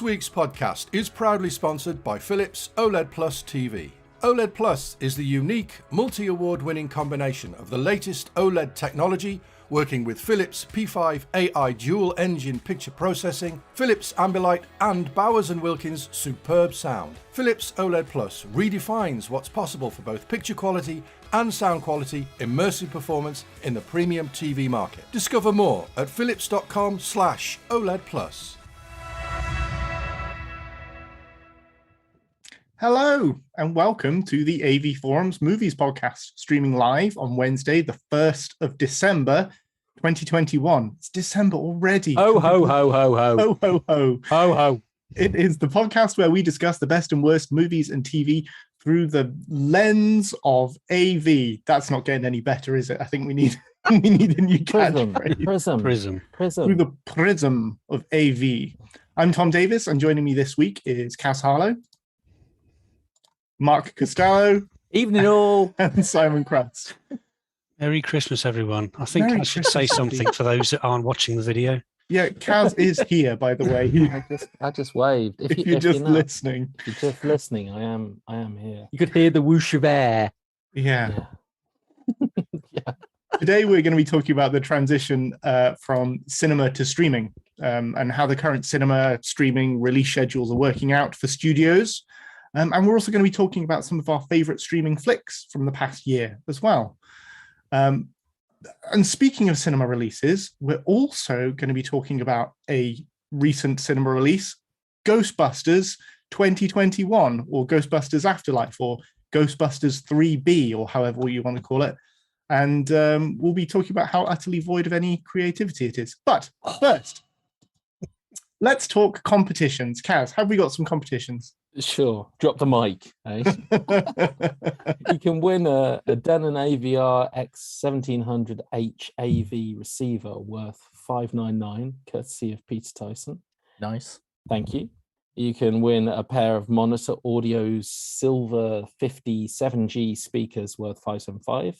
This week's podcast is proudly sponsored by Philips OLED Plus TV. OLED Plus is the unique, multi-award winning combination of the latest OLED technology, working with Philips P5 AI dual engine picture processing, Philips Ambilight and Bowers & Wilkins superb sound. Philips OLED Plus redefines what's possible for both picture quality and sound quality, immersive performance in the premium TV market. Discover more at philips.com/OLED Plus. Hello and welcome to the AVForums Movies Podcast, streaming live on Wednesday, the 1st of December, 2021. It's December already. Ho, ho, ho, ho, ho. Ho, ho, ho. Ho, ho. It is the podcast where we discuss the best and worst movies and TV through the lens of AV. That's not getting any better, is it? I think we need a new catchphrase. Prism. Through the prism of AV. I'm Tom Davies, and joining me this week is Cass Harlow, Mark Costello, Evening all, and Simon Crust. Merry Christmas, everyone. I think I should say something for those that aren't watching the video. Yeah, Kaz is here, by the way. I just waved. If you're just listening. If you're just listening, I am here. you could hear the whoosh of air. Yeah. Yeah. Today we're going to be talking about the transition from cinema to streaming, and how the current cinema streaming release schedules are working out for studios. And we're also going to be talking about some of our favorite streaming flicks from the past year as well. And speaking of cinema releases, we're also going to be talking about a recent cinema release, Ghostbusters 2021, or Ghostbusters Afterlife, or Ghostbusters 3B, or however you want to call it. And we'll be talking about how utterly void of any creativity it is. But first, let's talk competitions. Kaz, have we got some competitions? Sure. Drop the mic. Eh? You can win a Denon AVR X1700H AV receiver worth $599, courtesy of Peter Tyson. Nice. Thank you. You can win a pair of Monitor Audio's Silver 57G speakers worth $575,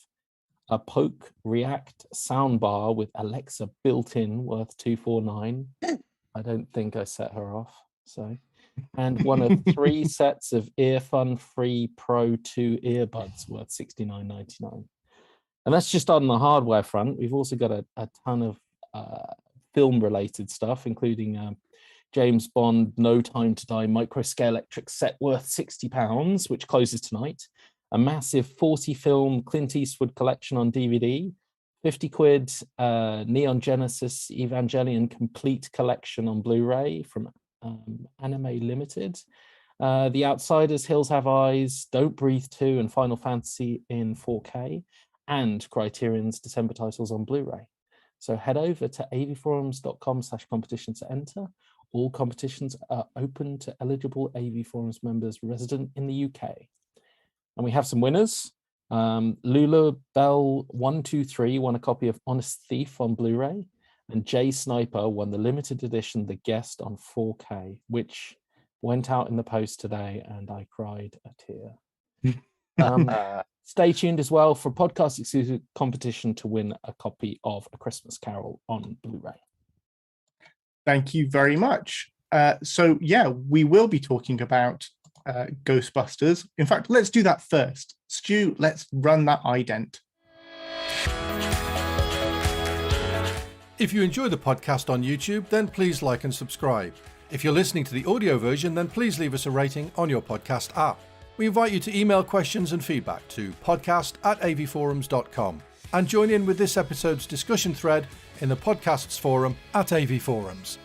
a Poke React soundbar with Alexa built-in worth $249. I don't think I set her off, so. And one of 3 sets of Earfun Free Pro 2 earbuds worth $69.99. And that's just on the hardware front. We've also got a ton of film-related stuff, including James Bond No Time to Die microscale electric set worth £60, which closes tonight. A massive 40-film Clint Eastwood collection on DVD. 50 quid Neon Genesis Evangelion complete collection on Blu-ray from Anime Limited, The Outsiders, Hills Have Eyes, Don't Breathe 2, and Final Fantasy in 4K, and Criterion's December titles on Blu-ray. So head over to avforums.com/competition to enter. All competitions are open to eligible AV Forums members resident in the UK. And we have some winners. Lula Bell 123 won a copy of Honest Thief on Blu-ray. And Jay Sniper won the limited edition The Guest on 4K, which went out in the post today, and I cried a tear. Stay tuned as well for podcast exclusive competition to win a copy of A Christmas Carol on Blu-ray. Thank you very much. So yeah, we will be talking about Ghostbusters. In fact, let's do that first. Stu, let's run that ident. If you enjoy the podcast on YouTube, then please like and subscribe. If you're listening to the audio version, then please leave us a rating on your podcast app. We invite you to email questions and feedback to podcast@avforums.com and join in with this episode's discussion thread in the podcasts forum at AVForums.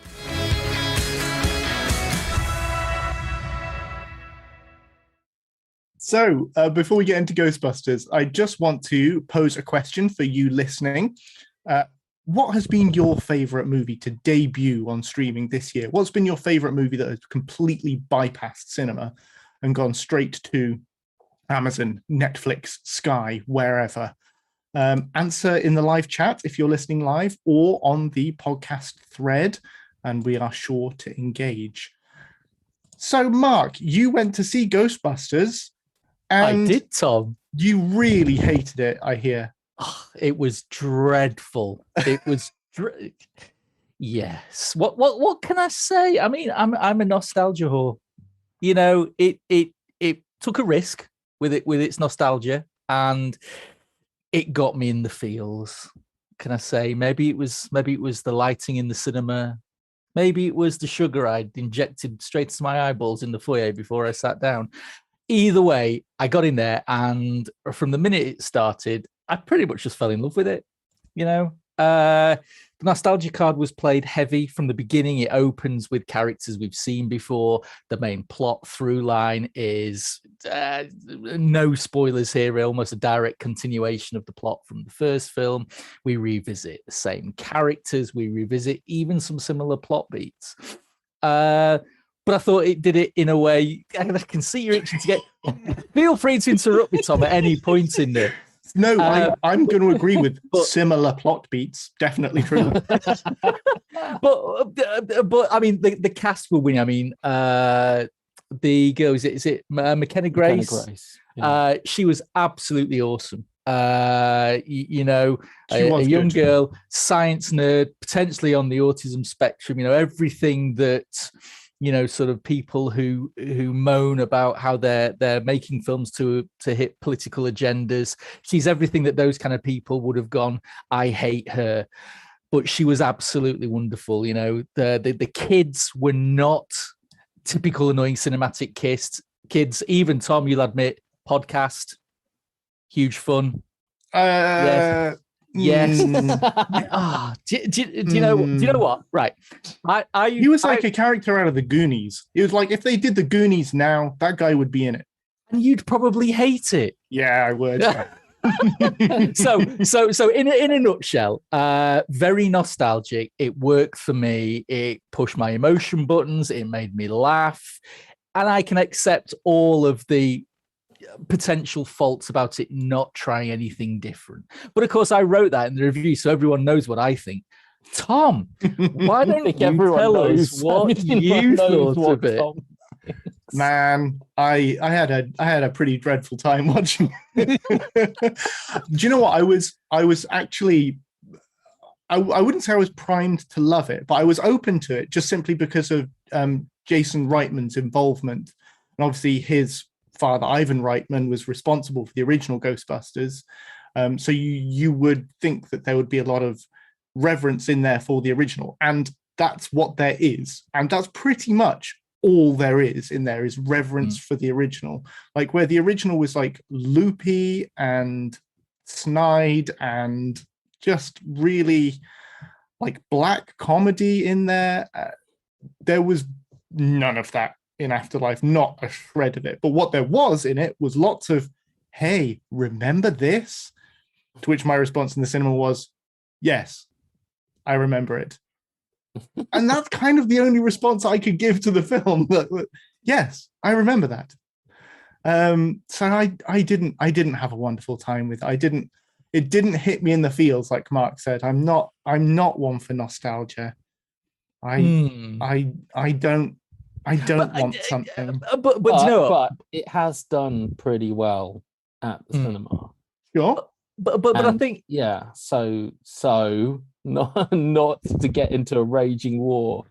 So before we get into Ghostbusters, I just want to pose a question for you listening. What has been your favorite movie to debut on streaming this year? What's been your favorite movie that has completely bypassed cinema and gone straight to Amazon, Netflix, Sky, wherever? Answer in the live chat if you're listening live, or on the podcast thread, and we are sure to engage. So, Mark, you went to see Ghostbusters, and I did, Tom. You really hated it, I hear. Oh, it was dreadful. It was Yes. What can I say? I mean, I'm a nostalgia whore. You know, it took a risk with its nostalgia, and it got me in the feels. Can I say? Maybe it was the lighting in the cinema. Maybe it was the sugar I'd injected straight into my eyeballs in the foyer before I sat down. Either way, I got in there, and from the minute it started, I pretty much just fell in love with it. You know, the nostalgia card was played heavy from the beginning. It opens with characters we've seen before. The main plot through line is no spoilers here, almost a direct continuation of the plot from the first film. We revisit the same characters. We revisit even some similar plot beats. But I thought it did it in a way. I can see you're itching to get. Feel free to interrupt me, Tom, at any point in there. No, I'm going to agree with similar plot beats. Definitely true. but I mean, the cast were winning. I mean, the girl, is it McKenna Grace? McKenna Grace. Yeah. She was absolutely awesome. You know, a young good. girl, science nerd, potentially on the autism spectrum. You know, everything that, you know, sort of people who moan about how they're making films to hit political agendas. She's everything that those kind of people would have gone, I hate her. But she was absolutely wonderful. You know, the kids were not typical annoying cinematic kids. Even Tom, you'll admit, podcast, huge fun. Yes. Do you know what? Right. He was like a character out of the Goonies. It was like if they did the Goonies now, that guy would be in it. And you'd probably hate it. Yeah, I would. So in a nutshell, very nostalgic. It worked for me. It pushed my emotion buttons. It made me laugh. And I can accept all of the potential faults about it not trying anything different. But of course, I wrote that in the review, so everyone knows what I think. Tom, why don't you tell us what you thought of it? Man, I had a pretty dreadful time watching it. Do you know what? I was actually I wouldn't say I was primed to love it, but I was open to it just simply because of Jason Reitman's involvement. And obviously his father, Ivan Reitman, was responsible for the original Ghostbusters. So you would think that there would be a lot of reverence in there for the original. And that's what there is. And that's pretty much all there is in there is reverence for the original. Like where the original was like loopy and snide and just really like black comedy in there. There was none of that in Afterlife, not a shred of it. But what there was in it was lots of, hey, remember this? To which my response in the cinema was, yes, I remember it. And that's kind of the only response I could give to the film. Yes, I remember that. So I didn't have a wonderful time with it. It didn't hit me in the feels, like Mark said. I'm not one for nostalgia. I don't want something. But you know what? But it has done pretty well at the cinema. Sure. But I think so not to get into a raging war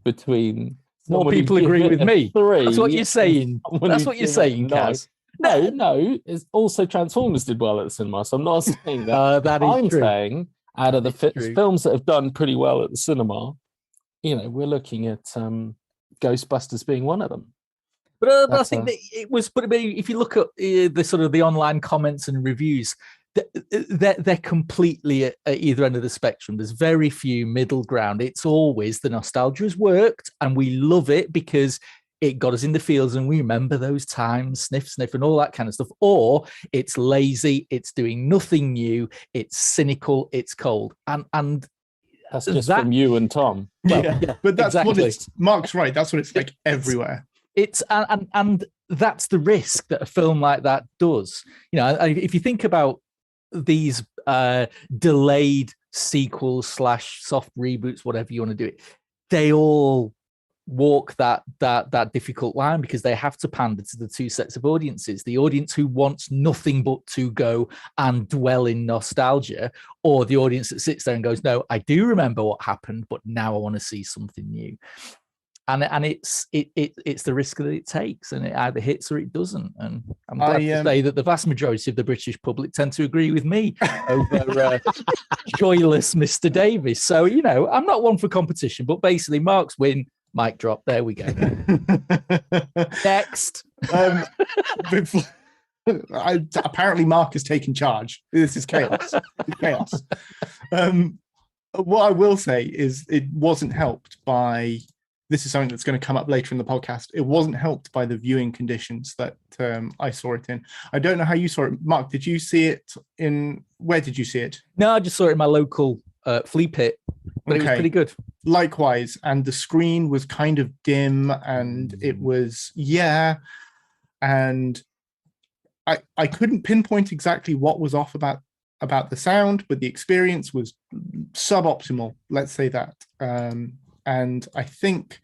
between more people agree with me. That's what you're saying. That's what you're saying, Kaz. No, it's also Transformers did well at the cinema. So I'm not saying that. That is I'm true. saying out of the films that have done pretty well at the cinema, you know, we're looking at Ghostbusters being one of them. But I think that it was. But if you look at the sort of the online comments and reviews, they're completely at either end of the spectrum. There's very few middle ground. It's always the nostalgia has worked, and we love it because it got us in the fields and we remember those times, sniff, and all that kind of stuff. Or it's lazy, it's doing nothing new, it's cynical, it's cold, and that's just from you and Tom. Well, yeah, but that's exactly. what it's. Mark's right. That's what it's like everywhere. It's and that's the risk that a film like that does. You know, if you think about these delayed sequels / soft reboots, whatever you want to do it, they all walk that difficult line, because they have to pander to the two sets of audiences: the audience who wants nothing but to go and dwell in nostalgia, or the audience that sits there and goes, no, I do remember what happened, but now I want to see something new. And it's the risk that it takes, and it either hits or it doesn't. And I'm glad to say that the vast majority of the British public tend to agree with me over joyless Mr. Davies. So, I'm not one for competition, but basically Mark's win, mic drop. There we go. Next. Apparently Mark has taken charge. This is chaos. Chaos. What I will say is it wasn't helped by, this is something that's going to come up later in the podcast, it wasn't helped by the viewing conditions that I saw it in. I don't know how you saw it. Mark, did you see it where did you see it? No, I just saw it in my local flea pit, but It was pretty good. Likewise, and the screen was kind of dim, and it was, and I couldn't pinpoint exactly what was off about the sound, but the experience was suboptimal, let's say that. And I think,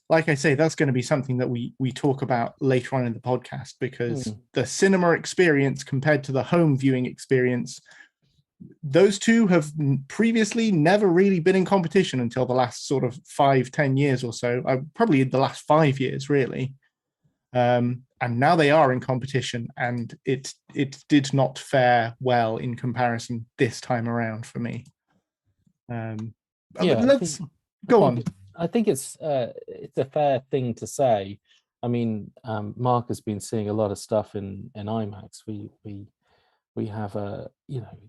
like I say, that's going to be something that we talk about later on in the podcast, because the cinema experience compared to the home viewing experience, those two have previously never really been in competition until the last sort of 5-10 years or so, probably the last 5 years, really. And now they are in competition, and it did not fare well in comparison this time around for me. Let's go on. I think it's a fair thing to say. I mean, Mark has been seeing a lot of stuff in IMAX. We have a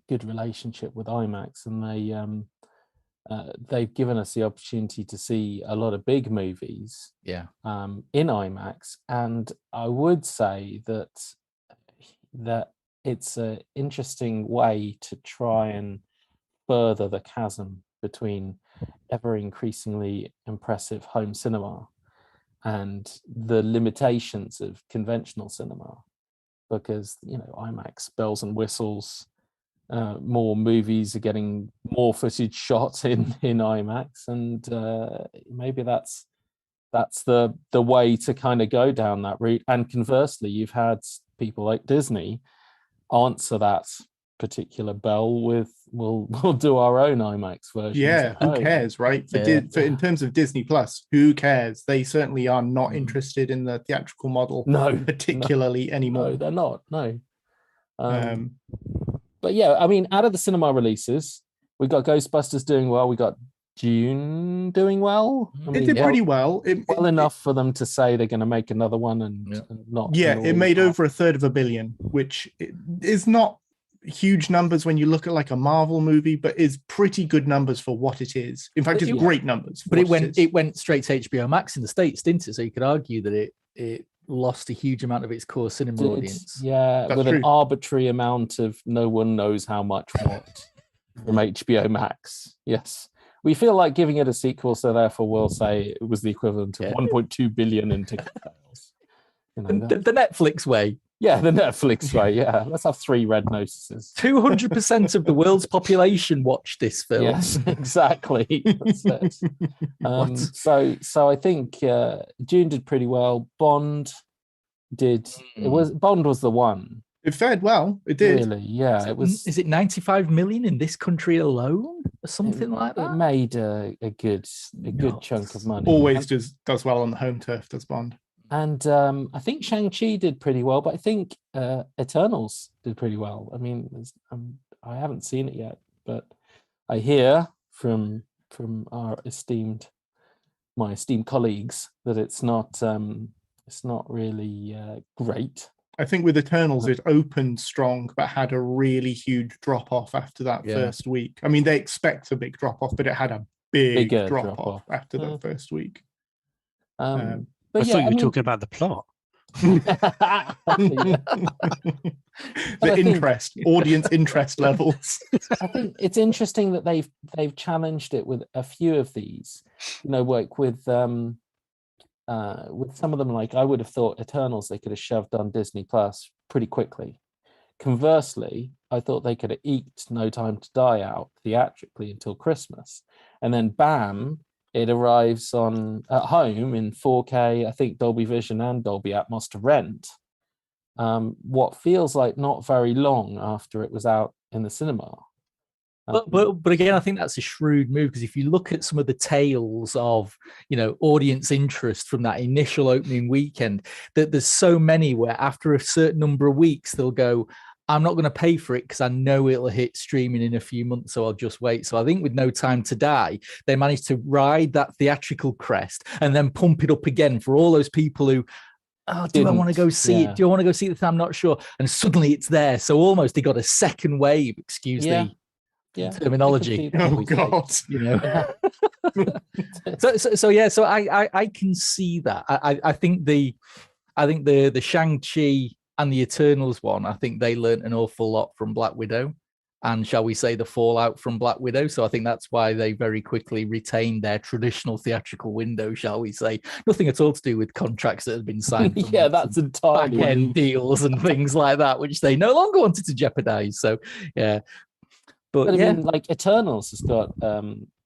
good relationship with IMAX, and they've given us the opportunity to see a lot of big movies in IMAX. And I would say that it's an interesting way to try and further the chasm between ever increasingly impressive home cinema and the limitations of conventional cinema, because IMAX bells and whistles, more movies are getting more footage shot in IMAX, and maybe that's the way to kind of go down that route. And conversely, you've had people like Disney answer that particular bell with we'll do our own IMAX version. Who cares, right? In terms of Disney Plus, who cares? They certainly are not interested in the theatrical model, particularly anymore. No, they're not. No. But yeah, I mean, out of the cinema releases, we got Ghostbusters doing well. We got Dune doing well. It did pretty well. Enough for them to say they're going to make another one and not. Yeah, it made over $3 billion, which is not huge numbers when you look at like a Marvel movie, but is pretty good numbers for what it is. In fact, it's great numbers. But it went straight to HBO Max in the States, didn't it? So you could argue that it lost a huge amount of its core cinema audience. Yeah, that's with true. An arbitrary amount of no one knows how much what from HBO Max. Yes. We feel like giving it a sequel, so therefore we'll say it was the equivalent of 1.2 billion in ticket sales. The Netflix way. Yeah, the Netflix way. Yeah, let's have 3 red notices. 200% of the world's population watched this film. Yes, exactly. That's it. So I think Dune did pretty well. Bond did. Bond was the one. It fared well. It did. Really, yeah. It was. Is it 95 million in this country alone, or something like that? It made a good chunk of money. Always does well on the home turf. Does Bond. And I think Shang-Chi did pretty well, but I think Eternals did pretty well. I mean, I haven't seen it yet, but I hear from my esteemed colleagues that it's not really great. I think with Eternals, it opened strong, but had a really huge drop off after that first week. I mean, they expect a big drop off, but it had a big drop off after the first week. I thought you were talking about the plot. Audience interest levels. I think it's interesting that they've challenged it with a few of these. Like with some of them, like I would have thought Eternals they could have shoved on Disney Plus pretty quickly. Conversely, I thought they could have eked No Time to Die out theatrically until Christmas, and then bam, it arrives at home in 4K, I think Dolby Vision and Dolby Atmos to rent. What feels like not very long after it was out in the cinema. But again, I think that's a shrewd move, because if you look at some of the tales of, audience interest from that initial opening weekend, that there's so many where after a certain number of weeks they'll go, I'm not going to pay for it because I know it'll hit streaming in a few months, so I'll just wait. So I think with No Time to Die, they managed to ride that theatrical crest and then pump it up again for all those people who, do I want to go see it? Do you want to go see it? I'm not sure. And suddenly it's there. So almost they got a second wave, excuse the terminology. Oh God. So I can see that. I think the Shang-Chi and the Eternals one, I think they learned an awful lot from Black Widow, and shall we say the fallout from Black Widow. So I think that's why they very quickly retained their traditional theatrical window, shall we say. Nothing at all to do with contracts that had been signed. That's entirely back-end deals and things like that, which they no longer wanted to jeopardize. So yeah. But I mean, like Eternals has got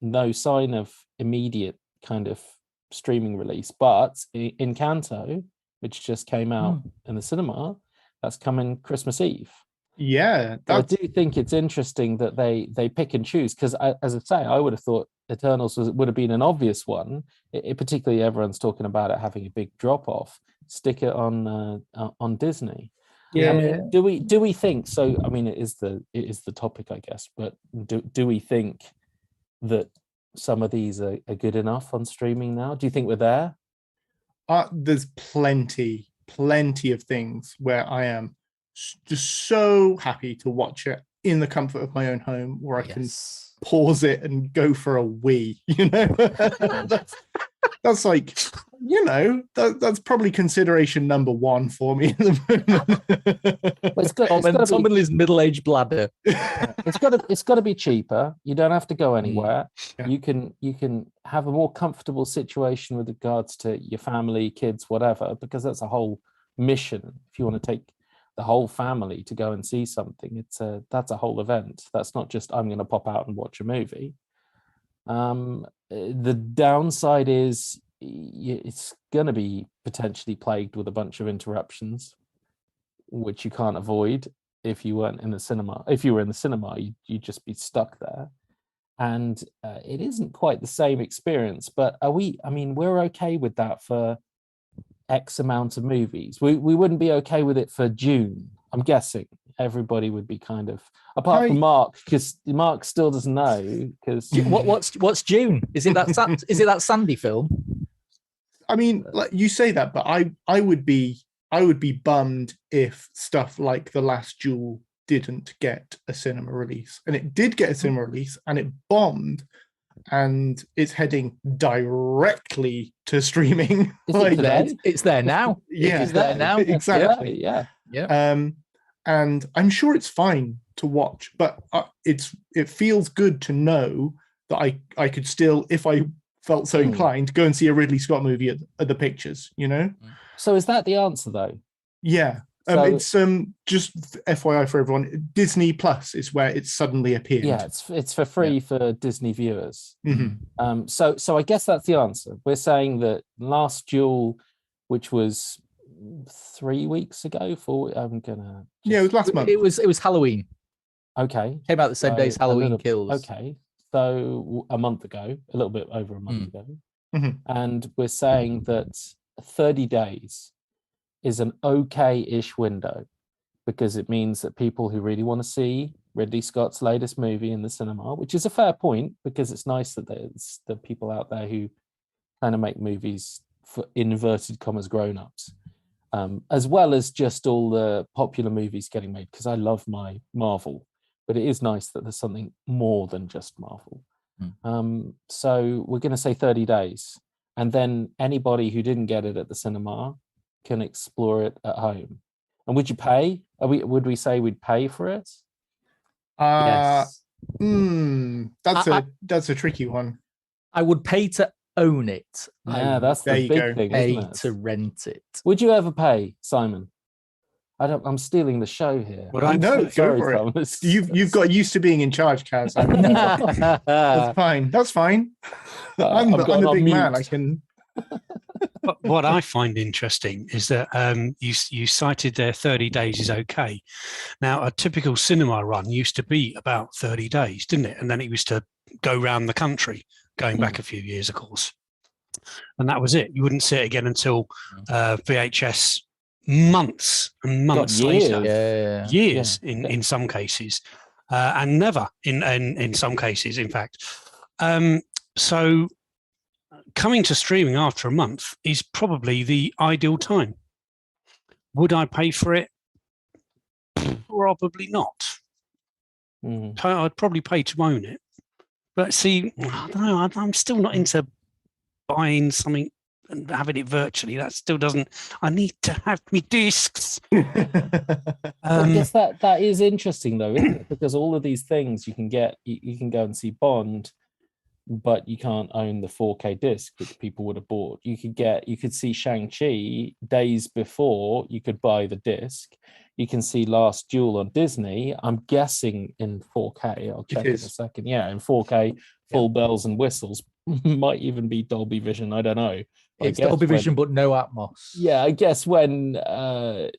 no sign of immediate kind of streaming release, but Encanto, which just came out in the cinema, that's coming Christmas Eve. Yeah, I do think it's interesting that they pick and choose, because as I say, I would have thought Eternals would have been an obvious one. Particularly, everyone's talking about it having a big drop off. Stick it on Disney. Yeah. I mean, do we think so? I mean, it is the topic, I guess. But do we think that some of these are good enough on streaming now? Do you think we're there? There's plenty of things where I am just so happy to watch it in the comfort of my own home, where I can pause it and go for a wee. That's like, that's probably consideration number one for me at the moment. Tom and his middle-aged bladder. It's got to be cheaper. You don't have to go anywhere. Yeah. You can have a more comfortable situation with regards to your family, kids, whatever, because that's a whole mission. If you want to take the whole family to go and see something, that's a whole event. That's not just I'm going to pop out and watch a movie. The downside is it's going to be potentially plagued with a bunch of interruptions, which you can't avoid if you weren't in the cinema. If you were in the cinema, you'd just be stuck there. And it isn't quite the same experience, but we're okay with that for X amount of movies. We wouldn't be okay with it for June, I'm guessing. Everybody would be kind of, apart from Mark, because Mark still doesn't know. Because what's June? Is it that Sandy film? I mean, like you say that, but I would be bummed if stuff like The Last Duel didn't get a cinema release, and it did get a cinema release, and it bombed, and it's heading directly to streaming. It's there now. Yeah, it's there now. Exactly. Yeah. And I'm sure it's fine to watch, but it feels good to know that I could still, if I felt so inclined, go and see a Ridley Scott movie at the Pictures. So is that the answer though? Yeah. It's just FYI for everyone. Disney Plus is where it's suddenly appeared. Yeah, it's for free for Disney viewers. Mm-hmm. So I guess that's the answer. We're saying that Last Duel, which was 3 weeks ago, it was last month. It was Halloween. Okay, came out the same day as Halloween Kills. Okay, so a month ago, a little bit over a month ago, and we're saying that 30 days is an okay-ish window, because it means that people who really want to see Ridley Scott's latest movie in the cinema, which is a fair point, because it's nice that there's the people out there who kind of make movies for inverted commas grown-ups, as well as just all the popular movies getting made, because I love my Marvel, but it is nice that there's something more than just Marvel. So we're going to say 30 days, and then anybody who didn't get it at the cinema can explore it at home. And would you pay? Would we say we'd pay for it? Yes. That's a tricky one. I would pay to own it. Yeah, that's the big thing, pay isn't it? to rent it. Would you ever pay, Simon? I'm stealing the show here. Well, I'm No, so go sorry, for it. Thomas. You've got used to being in charge, Kaz. That's fine. That's fine. I'm I've got the it on big man. mute. I can. But what I find interesting is that you cited there 30 days is okay. Now, a typical cinema run used to be about 30 days, didn't it? And then it used to go round the country, going back a few years, of course. And that was it. You wouldn't see it again until VHS months and months later. Years in some cases, and never in some cases, in fact. So coming to streaming after a month is probably the ideal time. Would I pay for it? Probably not. I'd probably pay to own it. But see, I don't know. I'm still not into buying something and having it virtually. That still doesn't. I need to have me discs. I guess that is interesting though, isn't it? Because all of these things you can get, you can go and see Bond, but you can't own the 4K disc which people would have bought. You could see Shang-Chi days before you could buy the disc. You can see Last Duel on Disney. I'm guessing in 4K. I'll check in a second. Yeah, in 4K, full bells and whistles. Might even be Dolby Vision. I don't know. It's Dolby Vision, but no Atmos. Yeah, I guess when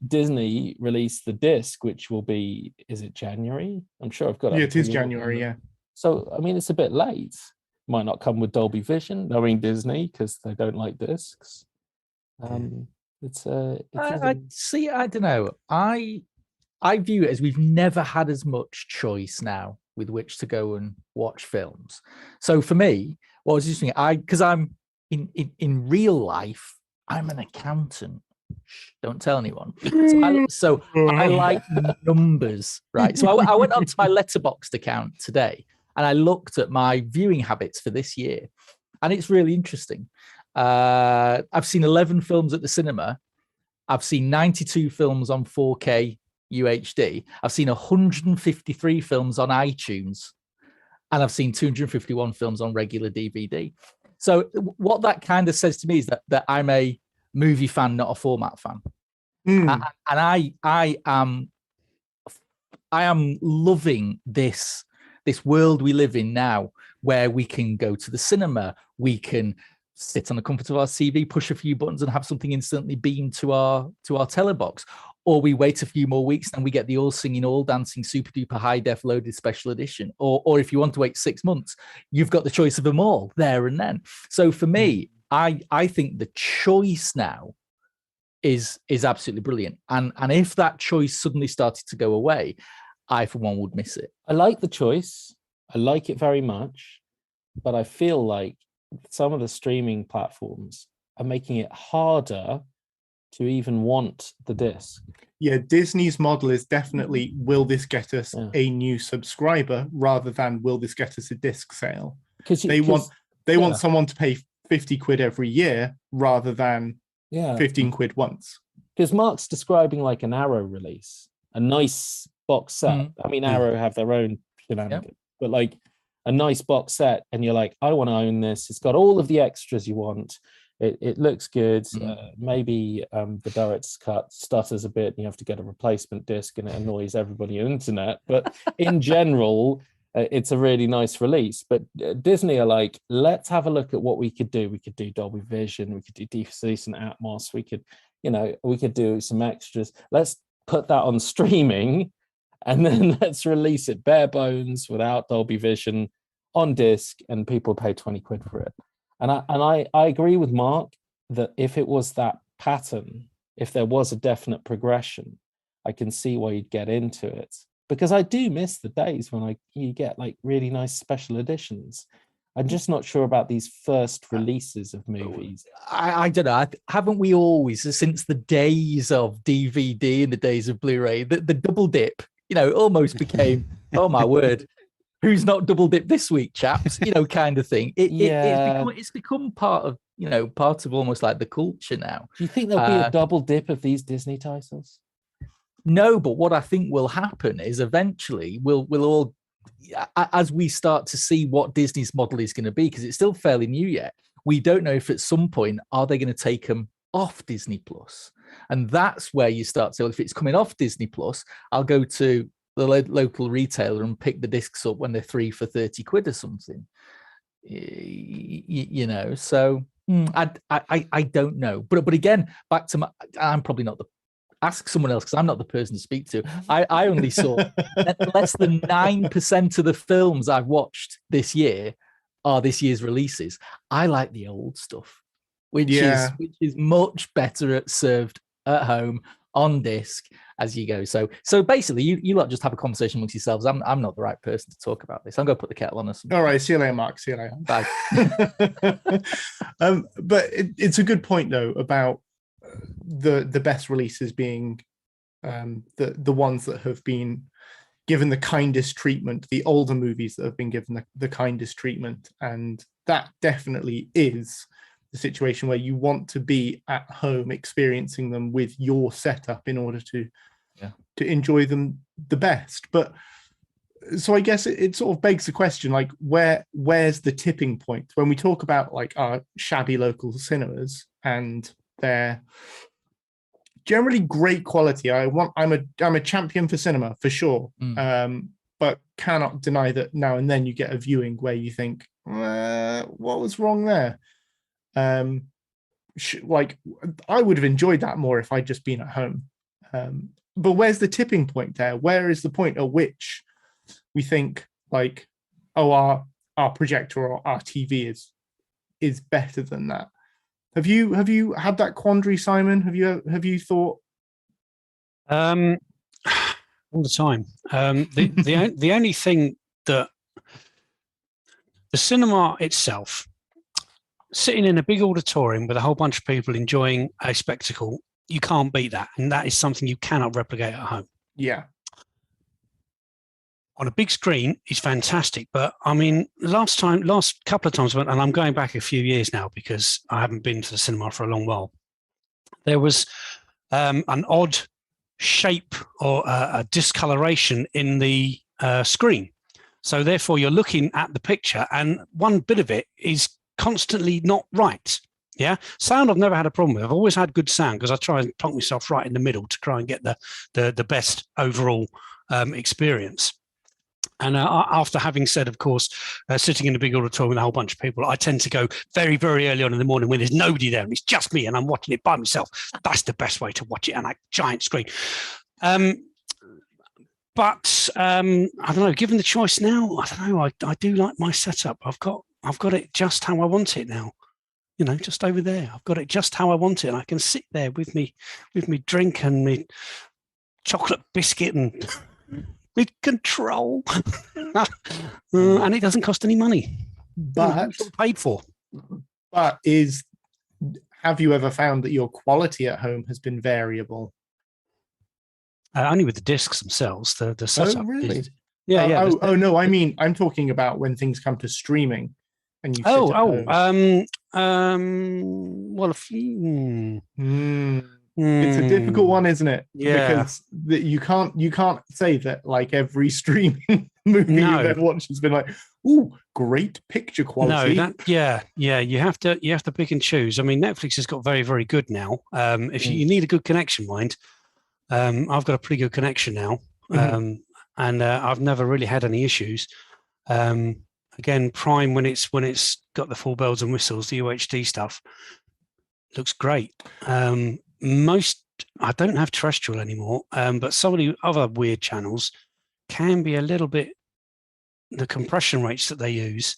Disney released the disc, which will be, is it January? I'm sure I've got it. Yeah, it is January, yeah. So, I mean, it's a bit late. Might not come with Dolby Vision, knowing Disney, because they don't like discs. I see. I don't know. I view it as we've never had as much choice now with which to go and watch films. So for me, what was interesting, because I'm in real life, I'm an accountant. Don't tell anyone. So I like numbers, right? So I went onto my Letterboxd account today and I looked at my viewing habits for this year, and it's really interesting. I've seen 11 films at the cinema. I've seen 92 films on 4K UHD. I've seen 153 films on iTunes, and I've seen 251 films on regular DVD. So what that kind of says to me is that I'm a movie fan, not a format fan. And I am loving this world we live in now, where we can go to the cinema, we can sit on the comfort of our TV, push a few buttons, and have something instantly beamed to our telebox. Or we wait a few more weeks and we get the all singing, all dancing, super duper high def loaded special edition. Or if you want to wait 6 months, you've got the choice of them all there and then. So for me, I think the choice now is absolutely brilliant. And if that choice suddenly started to go away, I for one would miss it. I like the choice. I like it very much, but I feel like some of the streaming platforms are making it harder to even want the disc. Yeah, Disney's model is definitely, will this get us a new subscriber, rather than will this get us a disc sale? Because they want someone to pay 50 quid every year rather than 15 quid once. Because Mark's describing like an Arrow release, a nice box set. I mean, Arrow have their own shenanigans, but like a nice box set, and you're like, I want to own this. It's got all of the extras you want. It looks good. Maybe the director's cut stutters a bit, and you have to get a replacement disc, and it annoys everybody on the internet. But in general, it's a really nice release. But Disney are like, let's have a look at what we could do. We could do Dolby Vision. We could do decent Atmos. We could do some extras. Let's put that on streaming, and then let's release it bare bones without Dolby Vision on disc, and people pay 20 quid for it. And I agree with Mark that if it was that pattern, if there was a definite progression, I can see why you'd get into it. Because I do miss the days when you get like really nice special editions. I'm just not sure about these first releases of movies. I don't know. Haven't we always, since the days of DVD and the days of Blu-ray, the double dip, almost became, oh my word, who's not double dipped this week, chaps? Kind of thing. It's become part of almost like the culture now. Do you think there'll be a double dip of these Disney titles? No, but what I think will happen is eventually we'll all, as we start to see what Disney's model is going to be, because it's still fairly new yet, we don't know if at some point are they going to take them off Disney Plus. And that's where you start to say, well, if it's coming off Disney Plus, I'll go to the local retailer and pick the discs up when they're 3 for 30 quid or something. You know, so I don't know. But again, back to I'm probably not the ask someone else because I'm not the person to speak to. I only saw less than 9% of the films I've watched this year are this year's releases. I like the old stuff, which is much better served at home on disc as you go. So basically, you lot just have a conversation amongst yourselves. I'm not the right person to talk about this. I'm going to put the kettle on us. All right, see you later, Mark. See you later. Bye. But it's a good point though about the best releases being the ones that have been given the kindest treatment, the older movies that have been given the kindest treatment, and that definitely is the situation where you want to be at home experiencing them with your setup in order to enjoy them the best. But so I guess it sort of begs the question, like where's the tipping point when we talk about like our shabby local cinemas and their generally great quality. I'm a champion for cinema for sure, but cannot deny that now and then you get a viewing where you think, what was wrong there? Like I would have enjoyed that more if I'd just been at home. But where's the tipping point there? Where is the point at which we think like, oh, our projector or our TV is better than that? Have you had that quandary, Simon? Have you thought? All the time. The only thing that the cinema itself, sitting in a big auditorium with a whole bunch of people enjoying a spectacle, you can't beat that, and that is something you cannot replicate at home. Yeah. On a big screen is fantastic, but I mean, last couple of times, and I'm going back a few years now because I haven't been to the cinema for a long while. There was an odd shape or a discoloration in the screen, so therefore you're looking at the picture, and one bit of it is constantly not right. Yeah, sound I've never had a problem with. I've always had good sound because I try and plonk myself right in the middle to try and get the best overall experience. And after having said, of course, sitting in a big auditorium with a whole bunch of people, I tend to go very, very early on in the morning when there's nobody there and it's just me and I'm watching it by myself. That's the best way to watch it on that giant screen. But I don't know, given the choice now, I don't know, I do like my setup. I've got it just how I want it now. You know, just over there. I've got it just how I want it. And I can sit there with me drink and me chocolate biscuit and with control. And it doesn't cost any money. But it's all paid for. But have you ever found that your quality at home has been variable? Only with the discs themselves. The setup. Oh, really? Yeah. No, I mean, I'm talking about when things come to streaming. And you well, it's a difficult one, isn't it? Yeah, because you can't say that like every streaming movie you've ever watched has been like, ooh, great picture quality. No, you have to pick and choose. I mean, Netflix has got very, very good now. If you need a good connection, mind, I've got a pretty good connection now, and I've never really had any issues. Again, Prime when it's got the full bells and whistles, the UHD stuff looks great. Most I don't have terrestrial anymore, but some of the other weird channels can be a little bit. The compression rates that they use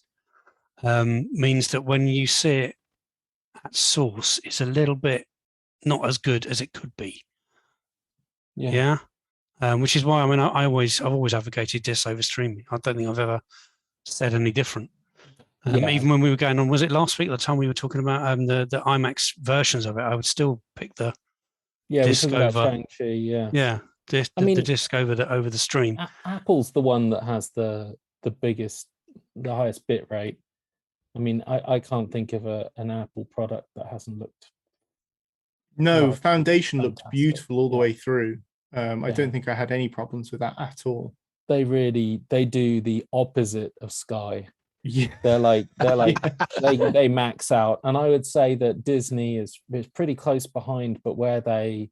means that when you see it at source, it's a little bit not as good as it could be. Yeah. Which is why I mean I've always advocated disc over streaming. I don't think I've ever said any different. Even when we were going on, was it last week? The time we were talking about the IMAX versions of it, I would still pick the disc over. The disc over the stream. Apple's the one that has the highest bit rate. I mean, I can't think of an Apple product that hasn't looked. No, Foundation looked beautiful all the way through. I don't think I had any problems with that at all. They do the opposite of Sky. Yeah. They're like they max out, and I would say that Disney is pretty close behind, but where they,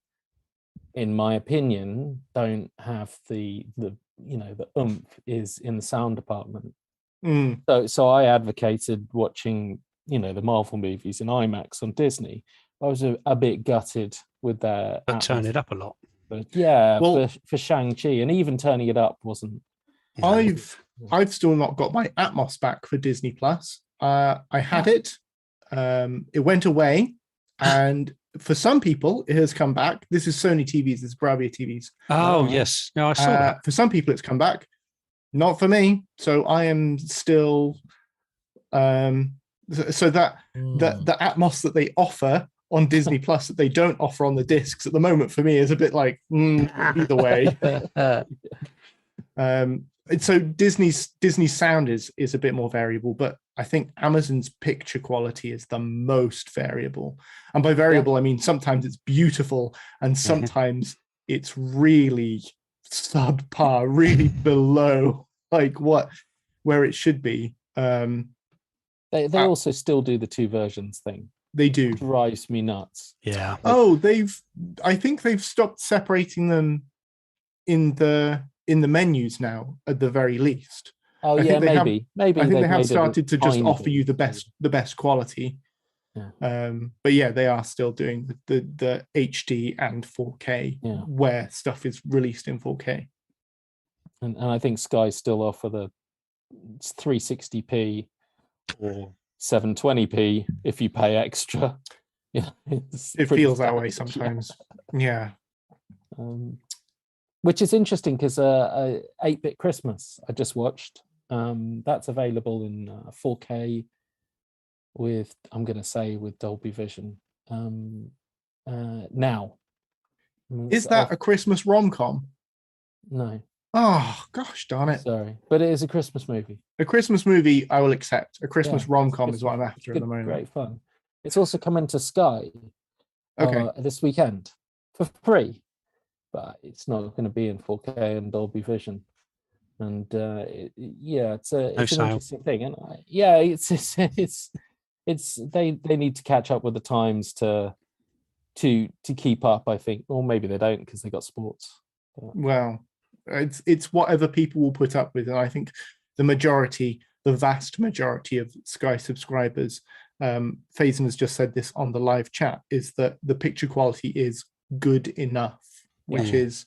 in my opinion, don't have the oomph is in the sound department. So I advocated watching the Marvel movies in IMAX on Disney. I was a bit gutted with their But turn it up a lot. But yeah, Well- for Shang-Chi, and even turning it up wasn't. I've still not got my Atmos back for Disney Plus. I had it. It went away, and for some people, it has come back. This is Sony TVs. This is Bravia TVs. Oh, yes. No, I saw that. For some people, it's come back. Not for me. So I am still. So that the Atmos that they offer on Disney Plus that they don't offer on the discs at the moment for me is a bit like either way. So Disney's sound is a bit more variable, but I think Amazon's picture quality is the most variable. And by variable, I mean sometimes it's beautiful and sometimes it's really subpar, really below like where it should be. They also still do the two versions thing. They do. Drives me nuts. Yeah. I think they've stopped separating them in the menus now at the very least. Oh I yeah, think maybe. I think they have made it started to just tiny. offer you the best quality. Yeah. But yeah, they are still doing the HD and 4K where stuff is released in 4K. And I think Sky still offer the 360p or 720p if you pay extra. Yeah, it feels that way sometimes. Yeah. Which is interesting because 8-Bit Christmas I just watched. That's available in 4K with, I'm going to say, with Dolby Vision now. Is that a Christmas rom-com? No. Oh, gosh darn it. Sorry. But it is a Christmas movie. A Christmas movie I will accept. A Christmas rom-com is what I'm after at the moment. Great fun. It's also coming to Sky this weekend for free. But it's not going to be in 4K and Dolby Vision, and it's an interesting thing, and it's they need to catch up with the times to keep up, I think, or maybe they don't because they got sports. Well, it's whatever people will put up with, and I think the vast majority of Sky subscribers, Faison has just said this on the live chat, is that the picture quality is good enough. Which is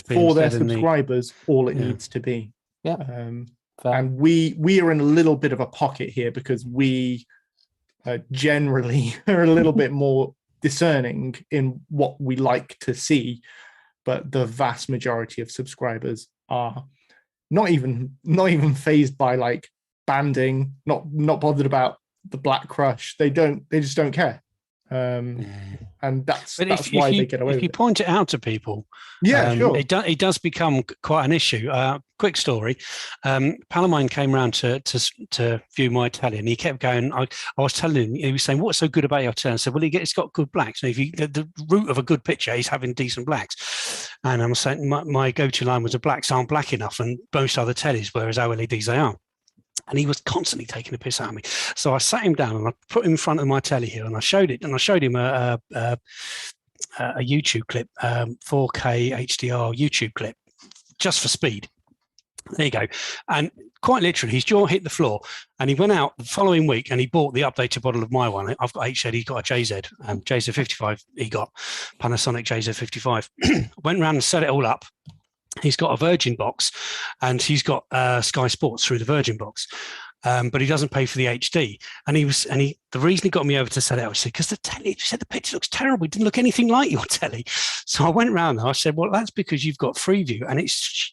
for their subscribers all it needs to be. Yeah. And we are in a little bit of a pocket here because we generally are a little bit more discerning in what we like to see, but the vast majority of subscribers are not even fazed by like banding, not bothered about the Black Crush. They just don't care. And that's why they get away with it. If you point it out to people, sure. It does become quite an issue. Quick story. Pal of mine came around to view my telly, and he kept going. I was telling him, he was saying, "What's so good about your telly?" I said, "Well, it's got good blacks. And if the root of a good picture is having decent blacks." And I'm saying my go-to line was the blacks aren't black enough, and most other tellies, whereas OLEDs they are. And he was constantly taking a piss out of me. So I sat him down and I put him in front of my telly here, and I showed him a YouTube clip, 4K HDR YouTube clip, just for speed. There you go. And quite literally, his jaw hit the floor, and he went out the following week and he bought the updated model of my one. I've got HZ, he's got a JZ, JZ55. He got Panasonic JZ55. Went around and set it all up. He's got a Virgin box, and he's got Sky Sports through the Virgin box, but he doesn't pay for the HD. And the reason he got me over to set it up, he said, because the telly, he said the picture looks terrible. It didn't look anything like your telly. So I went around there. I said, well, that's because you've got Freeview, and it's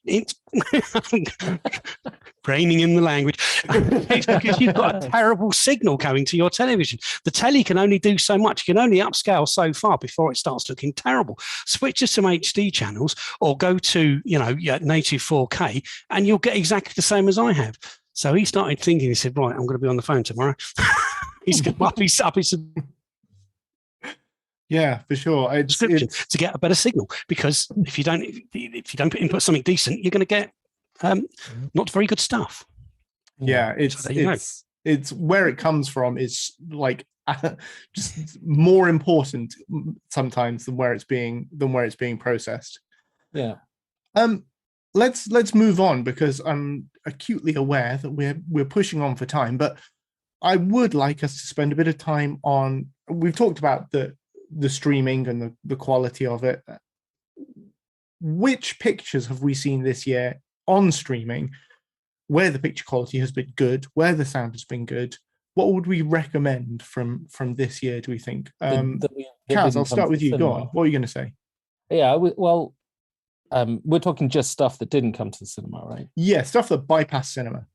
braining in the language. It's because you've got a terrible signal coming to your television. The telly can only do so much. You can only upscale so far before it starts looking terrible. Switch to some HD channels or go to native 4K, and you'll get exactly the same as I have. So he started thinking. He said, "Right, I'm going to be on the phone tomorrow." He's going to up his yeah, for sure. Subscription to get a better signal, because if you don't input something decent, you're going to get not very good stuff. Yeah, So there you go. it's where it comes from is like just more important sometimes than where it's being processed. Yeah. Let's move on, because I'm acutely aware that we're pushing on for time, but I would like us to spend a bit of time on, we've talked about the streaming and the quality of it. Which pictures have we seen this year on streaming where the picture quality has been good, where the sound has been good? What would we recommend from this year, do we think? That Kaz, didn't I'll come start to with the you. Go cinema. on. What are you going to say? Yeah, we're talking just stuff that didn't come to the cinema, right? Yeah, stuff that bypass cinema.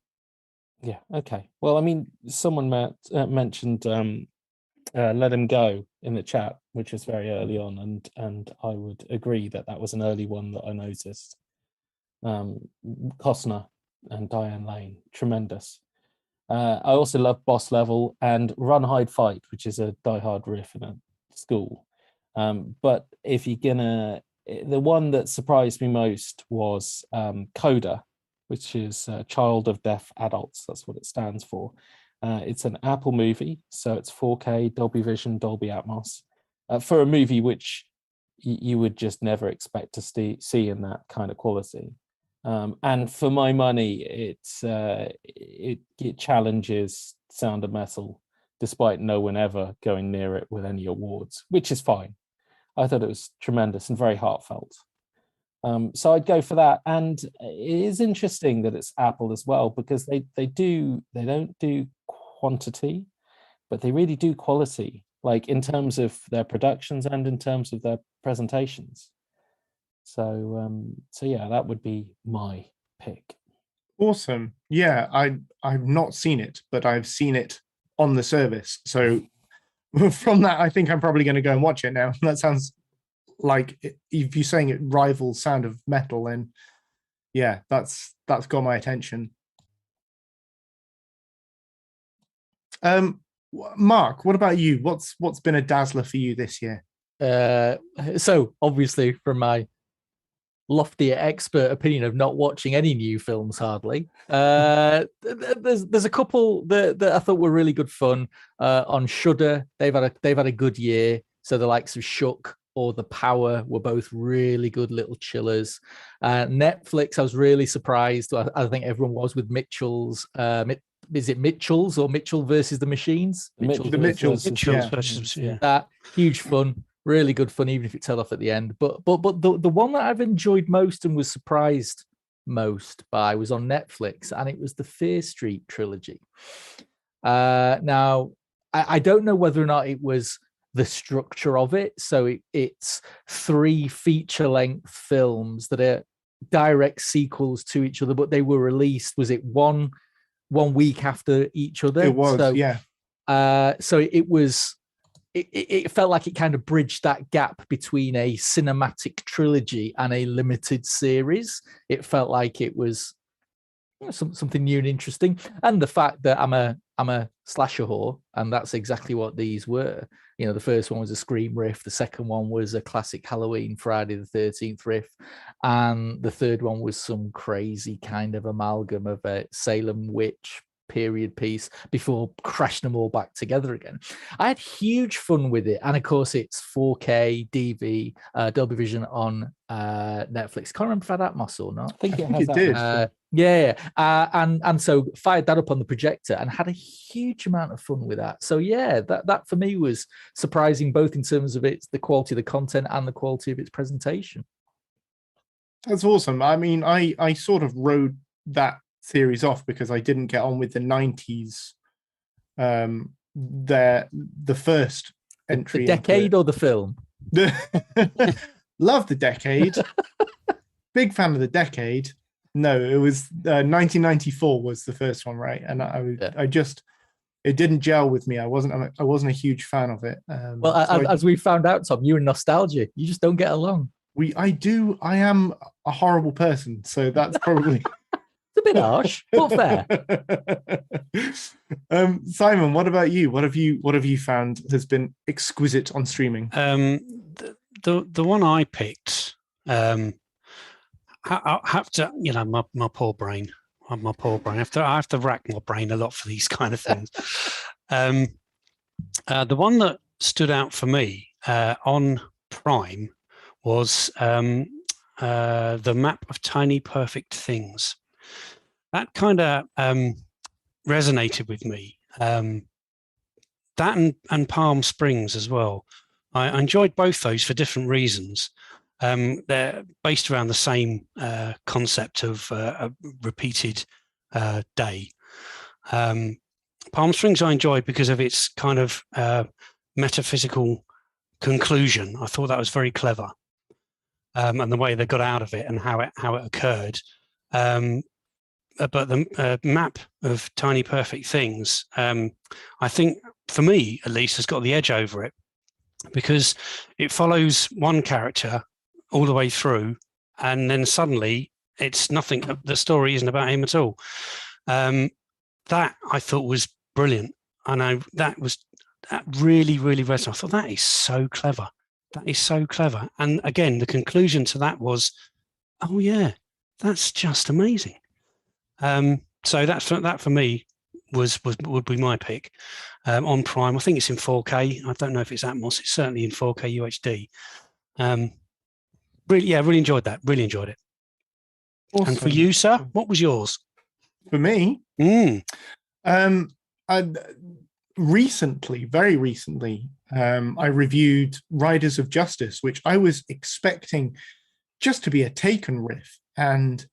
Yeah. Okay. Well, I mean, someone mentioned Let Him Go in the chat, which is very early on, and I would agree that was an early one that I noticed. Costner and Diane Lane, tremendous. I also love Boss Level and Run, Hide, Fight, which is a Die Hard riff in a school. But if you're gonna, the one that surprised me most was Coda, which is Child of Deaf Adults. That's what it stands for. It's an Apple movie, so it's 4K, Dolby Vision, Dolby Atmos, for a movie which you would just never expect to see in that kind of quality. And for my money, it challenges Sound of Metal, despite no one ever going near it with any awards, which is fine. I thought it was tremendous and very heartfelt. So I'd go for that. And it is interesting that it's Apple as well, because they don't do quantity, but they really do quality, like in terms of their productions and in terms of their presentations. So yeah, that would be my pick. Awesome. Yeah, I've not seen it, but I've seen it on the service. So from that, I think I'm probably going to go and watch it now. That sounds like, if you're saying it rivals Sound of Metal, then yeah, that's got my attention. Mark, what about you? What's been a dazzler for you this year? So obviously, from my lofty expert opinion of not watching any new films hardly, there's a couple that I thought were really good fun on Shudder. They've had a good year. So the likes of Shook or The Power were both really good little chillers. Netflix, I was really surprised. I think everyone was with Mitchell's. Is it Mitchell's or Mitchell versus the Machines? The Mitchells versus, yeah. That huge fun. Really good fun, even if it tailed off at the end. But the one that I've enjoyed most and was surprised most by was on Netflix, and it was the Fear Street trilogy. Now, I don't know whether or not it was the structure of it. So it's 3 feature-length films that are direct sequels to each other, but they were released, was it one week after each other? It was, so, yeah. So it was... It felt like it kind of bridged that gap between a cinematic trilogy and a limited series. It felt like it was something new and interesting. And the fact that I'm a slasher whore, and that's exactly what these were. You know, the first one was a Scream riff, the second one was a classic Halloween Friday the 13th riff, and the third one was some crazy kind of amalgam of a Salem witch period piece before crashing them all back together again. I had huge fun with it, and of course it's 4K DV Dolby Vision on Netflix. Can't remember if I had Atmos or not. I think it did. And so fired that up on the projector and had a huge amount of fun with that. So yeah, that for me was surprising, both in terms of the quality of the content and the quality of its presentation. That's awesome. I mean, I sort of rode that series off because I didn't get on with the 90s. The first entry, the decade or the film. Love the decade. Big fan of the decade. No, it was 1994 was the first one, right? And it didn't gel with me. I wasn't a huge fan of it. As we found out, Tom, you and nostalgia, you just don't get along. I am a horrible person, so that's probably a bit harsh, but fair. Simon, what about you? What have you found has been exquisite on streaming? The one I picked, I have to, my poor brain. my poor brain. I have to rack my brain a lot for these kind of things. The one that stood out for me on Prime was the map of tiny perfect things. That kind of resonated with me. That and Palm Springs as well. I enjoyed both those for different reasons. They're based around the same concept of a repeated day. Palm Springs I enjoyed because of its kind of metaphysical conclusion. I thought that was very clever, and the way they got out of it and how it occurred. But the map of Tiny Perfect Things, I think for me at least, has got the edge over it because it follows one character all the way through, and then suddenly it's nothing. The story isn't about him at all. That I thought was brilliant, and that really resonated. I thought that is so clever. That is so clever. And again, the conclusion to that was, oh yeah, that's just amazing. So that for me would be my pick on Prime. I think it's in 4K. I don't know if it's Atmos. It's certainly in 4K UHD. Really enjoyed that. Really enjoyed it. Awesome. And for you, sir, what was yours? For me, very recently, I reviewed Riders of Justice, which I was expecting just to be a Taken riff, and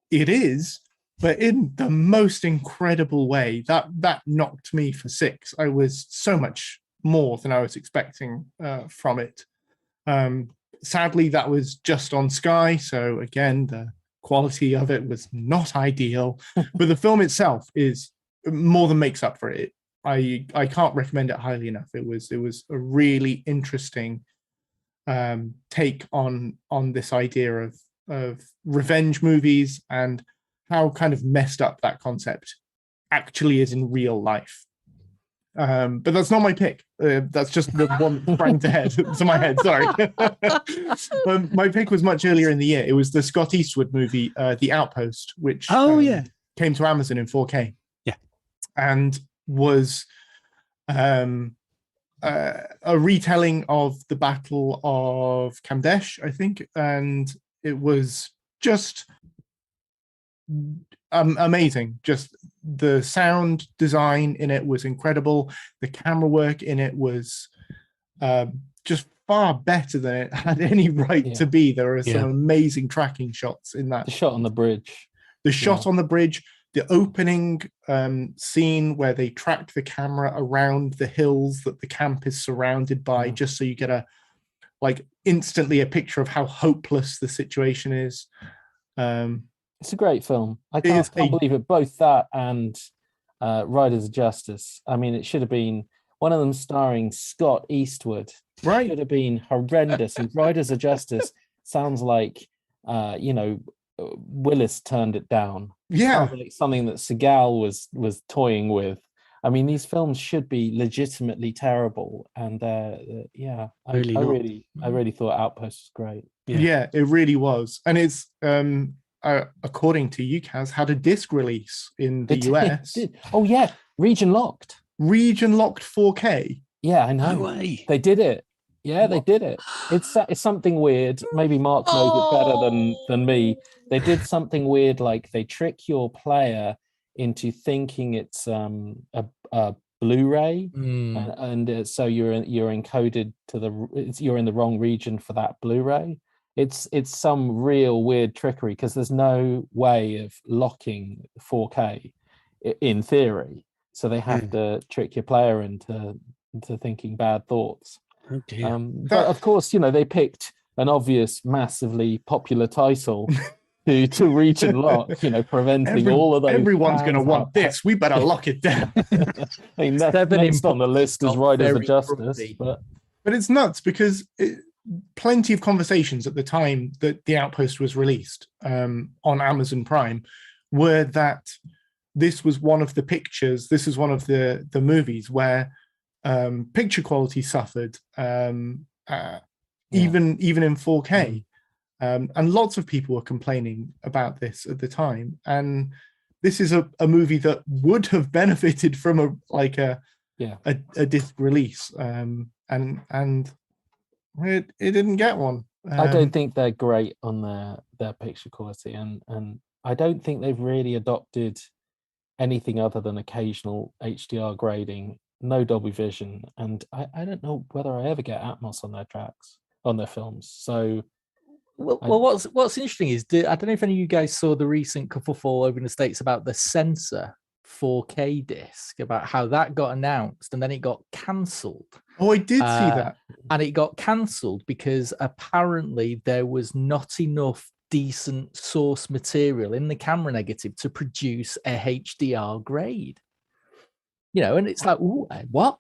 it is, but in the most incredible way. That knocked me for 6. I was so much more than I was expecting from it. Sadly, that was just on Sky, so again, the quality of it was not ideal, but the film itself is more than makes up for it. I can't recommend it highly enough. It was a really interesting take on this idea of revenge movies and how kind of messed up that concept actually is in real life. But that's not my pick. That's just the one that sprang to my head. Sorry. My pick was much earlier in the year. It was the Scott Eastwood movie, The Outpost, which came to Amazon in 4K. Yeah, and was a retelling of the Battle of Kamdesh, I think, and it was just amazing. Just the sound design in it was incredible. The camera work in it was just far better than it had any right to be. There are some amazing tracking shots in that. The shot on the bridge. The shot on the bridge, the opening scene where they track the camera around the hills that the camp is surrounded by, just so you get instantly a picture of how hopeless the situation is. It's a great film. I can't believe it. Both that and Riders of Justice. I mean, it should have been one of them starring Scott Eastwood. Right. It should have been horrendous. And Riders of Justice sounds like, Willis turned it down. Yeah. Sounds like something that Seagal was toying with. I mean, these films should be legitimately terrible. And I really thought Outpost was great. Yeah, it really was. And it's according to UCAS, had a disc release in the US. It did. Oh yeah, region locked 4K. Yeah, I know. No way. They did it. Yeah, they did it. It's something weird. Maybe Mark knows it better than me. They did something weird, like they trick your player into thinking it's a Blu-ray, and so you're encoded you're in the wrong region for that Blu-ray. It's some real weird trickery because there's no way of locking 4K in theory. So they have to trick your player into thinking bad thoughts. Oh dear. But of course, they picked an obvious, massively popular title to region lock, preventing all of those. Everyone's going to want this. We better lock it down. I mean, that's next on the list as Riders of Justice. But it's nuts because plenty of conversations at the time that The Outpost was released on Amazon Prime were that this was one of the pictures, this is one of the movies where picture quality suffered, even in 4K. And lots of people were complaining about this at the time. And this is a movie that would have benefited from a disc release, and it didn't get one. I don't think they're great on their picture quality, and I don't think they've really adopted anything other than occasional HDR grading, no Dolby Vision, and I don't know whether I ever get Atmos on their tracks, on their films. So, well, what's interesting is, I don't know if any of you guys saw the recent kerfuffle over in the States about the Sensor 4K disc, about how that got announced and then it got cancelled. Oh, I did see that. And it got cancelled because apparently there was not enough decent source material in the camera negative to produce a HDR grade. And it's like, ooh, what?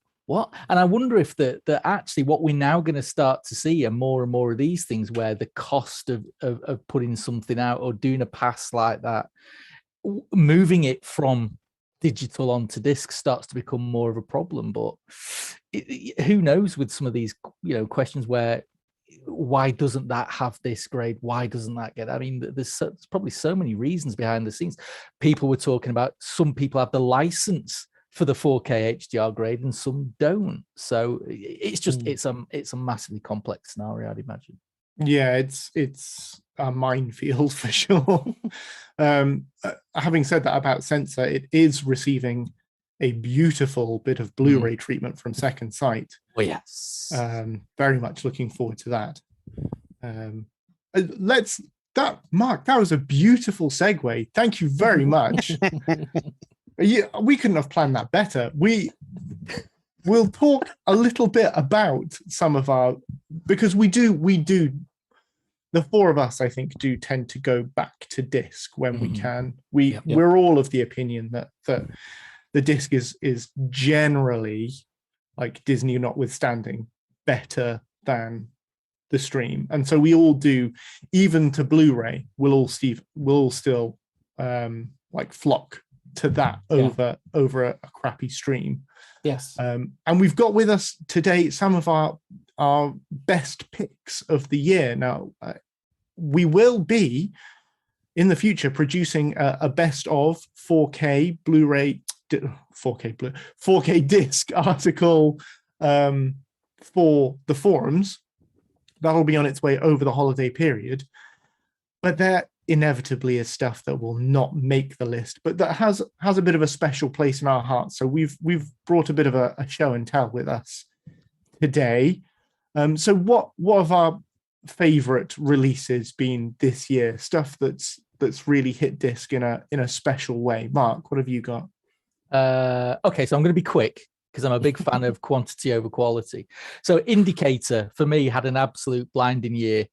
And I wonder if that actually what we're now going to start to see are more and more of these things where the cost of putting something out or doing a pass like that, moving it from digital onto disc starts to become more of a problem. But who knows with some of these, questions where, why doesn't that have this grade? Why doesn't that get? I mean, there's probably so many reasons behind the scenes. People were talking about some people have the license for the 4K HDR grade and some don't. So it's just it's a massively complex scenario, I'd imagine. Yeah, it's a minefield for sure. Having said that about Sensor, it is receiving a beautiful bit of Blu-ray treatment from Second Sight. Oh, yes. Very much looking forward to that. Mark, that was a beautiful segue. Thank you very much. We couldn't have planned that better. We'll talk a little bit about some of our, because we do the four of us, I think, do tend to go back to disc when we can. We're all of the opinion that the disc is generally, like Disney notwithstanding, better than the stream, and so we all do. Even to Blu-ray, we'll all still flock to that over a crappy stream. Yes. And we've got with us today some of our best picks of the year. Now, we will be in the future producing a best of 4K Blu-ray, 4K disc article for the forums. That'll be on its way over the holiday period. But there inevitably is stuff that will not make the list, but that has a bit of a special place in our hearts. So we've brought a bit of a show and tell with us today. So what have our favorite releases been this year? Stuff that's really hit disc in a special way. Mark, what have you got? Okay, so I'm going to be quick because I'm a big fan of quantity over quality. So Indicator for me had an absolute blinding year.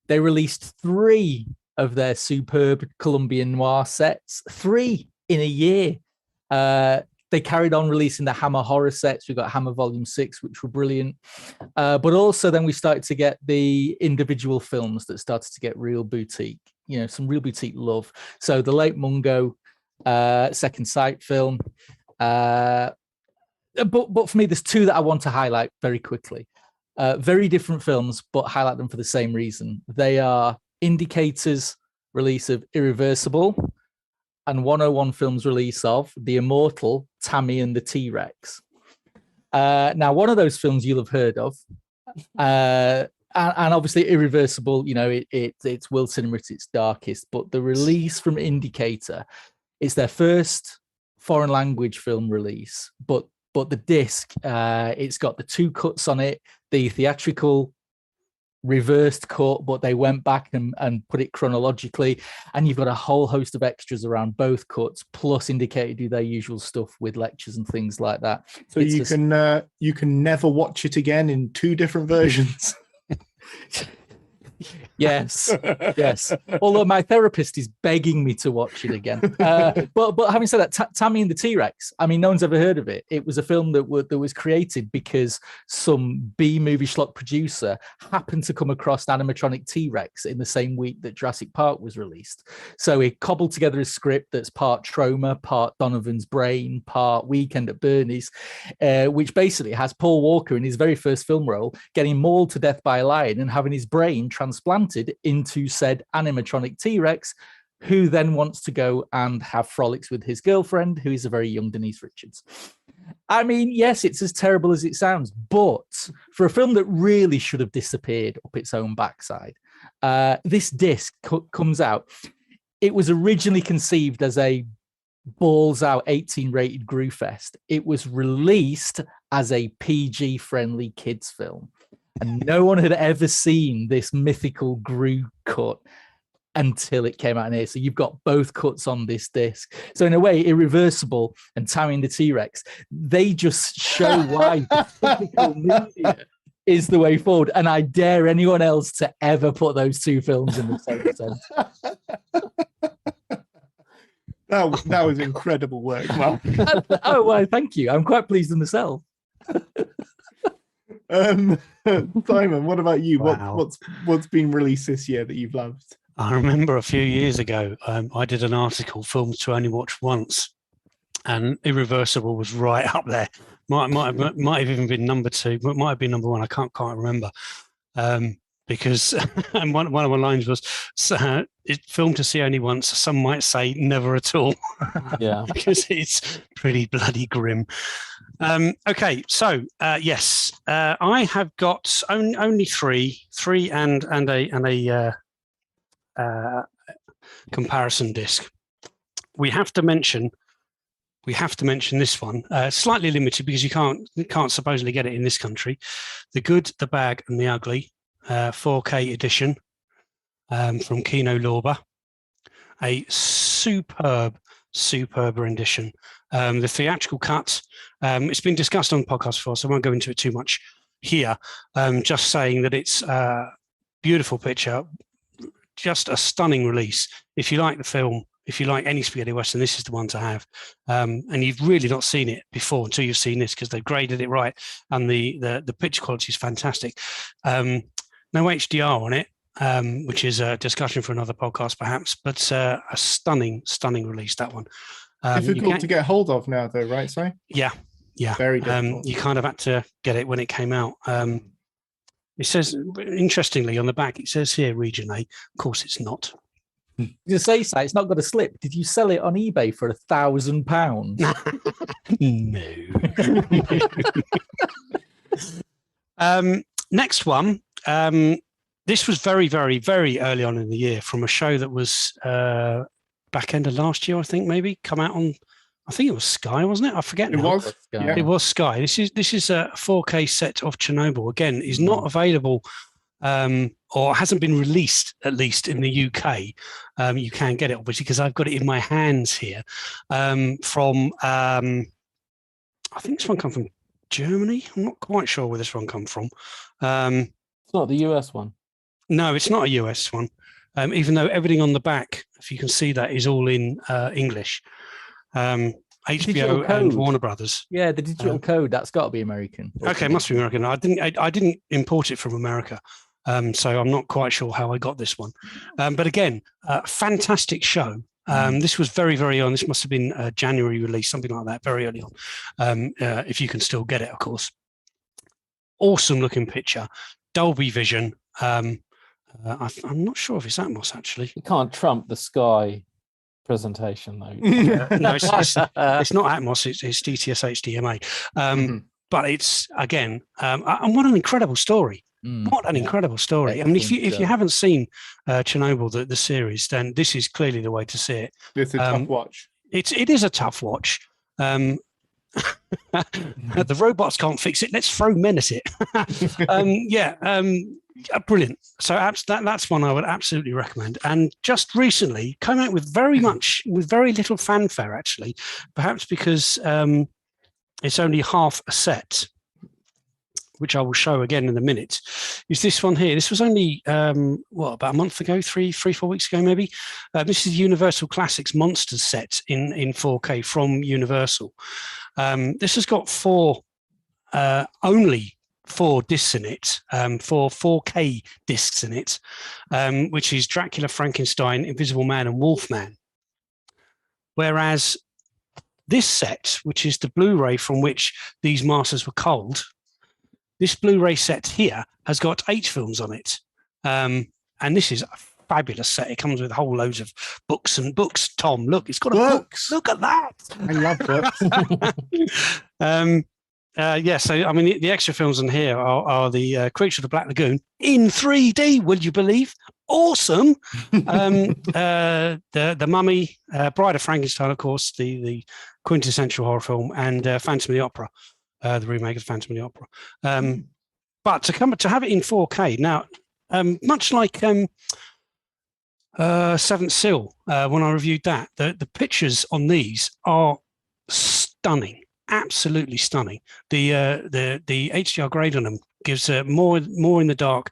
They released 3 of their superb Colombian noir sets, 3 in a year. They carried on releasing the Hammer horror sets. We got Hammer Volume 6, which were brilliant. But also then we started to get the individual films that started to get real boutique, some real boutique love. So the Late Mungo Second Sight film. But for me, there's 2 that I want to highlight very quickly. Very different films, but highlight them for the same reason. They are Indicator's release of Irreversible and 101 Films' release of The Immortal Tammy and the T-Rex. Now, one of those films you'll have heard of, and obviously Irreversible, it's world cinema at its darkest, but the release from Indicator, it's their first foreign language film release, but the disc, it's got the 2 cuts on it, the theatrical reversed cut, but they went back and put it chronologically, and you've got a whole host of extras around both cuts, plus Indicator do their usual stuff with lectures and things like that. So you can never watch it again in 2 different versions. Yes. Although my therapist is begging me to watch it again. But having said that, Tammy and the T-Rex, I mean, no one's ever heard of it. It was a film that was created because some B-movie schlock producer happened to come across an animatronic T-Rex in the same week that Jurassic Park was released. So he cobbled together a script that's part Trauma, part Donovan's Brain, part Weekend at Bernie's, which basically has Paul Walker in his very first film role getting mauled to death by a lion and having his brain transplanted into said animatronic T-Rex who then wants to go and have frolics with his girlfriend, who is a very young Denise Richards. I mean, yes, it's as terrible as it sounds, but for a film that really should have disappeared up its own backside, this disc comes out. It was originally conceived as a balls out 18 rated Groo Fest. It was released as a PG friendly kids film, and no one had ever seen this mythical Groo cut until it came out in here. So you've got both cuts on this disc. So in a way, Irreversible and Tammy and the T-Rex, they just show why physical media is the way forward. And I dare anyone else to ever put those two films in the same sense. That was incredible work, Mark. Oh, well, thank you. I'm quite pleased with myself. Simon, what about you? Wow. What's been released this year that you've loved? I remember a few years ago, I did an article, Films to Only Watch Once, and Irreversible was right up there. Might have even been number 2, but might have been number 1. I can't quite remember. Because and one of my lines was, it's filmed to see only once. Some might say never at all. Yeah. Because it's pretty bloody grim. Okay, so yes, I have got only three and a comparison disc. We have to mention this one. Slightly limited because you can't supposedly get it in this country. The Good, the Bad, and the Ugly 4K edition from Kino Lorber. A superb rendition. The theatrical cut. It's been discussed on the podcast before, so I won't go into it too much here. Just saying that it's a beautiful picture. Just a stunning release. If you like the film, if you like any spaghetti western, this is the one to have. And you've really not seen it before until you've seen this, because they've graded it right, and the picture quality is fantastic. No HDR on it, which is a discussion for another podcast perhaps, but a stunning release, that one. Difficult to get hold of now, though, right? Sorry. Yeah. Very difficult. You kind of had to get it when it came out. It says, interestingly, on the back, it says here, Region A. Of course, it's not. You say so, it's not got a slip. Did you sell it on eBay for £1,000? No. Next one. This was very, very, very early on in the year, from a show that was back end of last year, I think, maybe come out on. I think it was Sky, wasn't it? I forget. It was. Yeah. It was Sky. This is a 4K set of Chernobyl. Again, is not available or hasn't been released, at least in the UK. You can get it, obviously, because I've got it in my hands here. From I think this one comes from Germany. I'm not quite sure where this one comes from. It's not the US one. No, it's not a US one. Even though everything on the back, if you can see that, is all in English. HBO and Warner Brothers. Yeah, the digital code, that's got to be American. Okay, it must be American. I didn't import it from America, so I'm not quite sure how I got this one. But again, fantastic show. This was very, very on. This must have been a January release, something like that, very early on. If you can still get it, of course. Awesome looking picture, Dolby Vision. I'm not sure if it's Atmos actually. You can't trump the Sky presentation though. No, it's not Atmos. It's DTS HDMA. But it's again, and what an incredible story! What an incredible story! I mean, if you haven't seen Chernobyl, the series, then this is clearly the way to see it. It's a tough watch. It is a tough watch. The robots can't fix it. Let's throw men at it. Brilliant. So that's one I would absolutely recommend. And just recently came out with very little fanfare, actually, perhaps because it's only half a set, which I will show again in a minute. Is this one here? This was only about a month ago, 3-4 weeks ago, maybe. This is Universal Classics Monsters set in 4K from Universal. This has got only 4 discs in it, 4 4K discs in it, which is Dracula, Frankenstein, Invisible Man, and Wolfman. Whereas this set, which is the Blu-ray from which these masters were culled, this Blu-ray set here has got 8 films on it. And this is a fabulous set. It comes with whole loads of books and books. Tom, look, it's got a Books. book. Look at that. I love books. So I mean, the extra films on here are the Creature of the Black Lagoon in 3D. Would you believe? Awesome. The Mummy, Bride of Frankenstein, of course, the quintessential horror film, and Phantom of the Opera, the remake of Phantom of the Opera. But to have it in 4K now, much like Seventh Seal, when I reviewed that, the pictures on these are stunning. Absolutely stunning. The HDR grade on them gives more in the dark,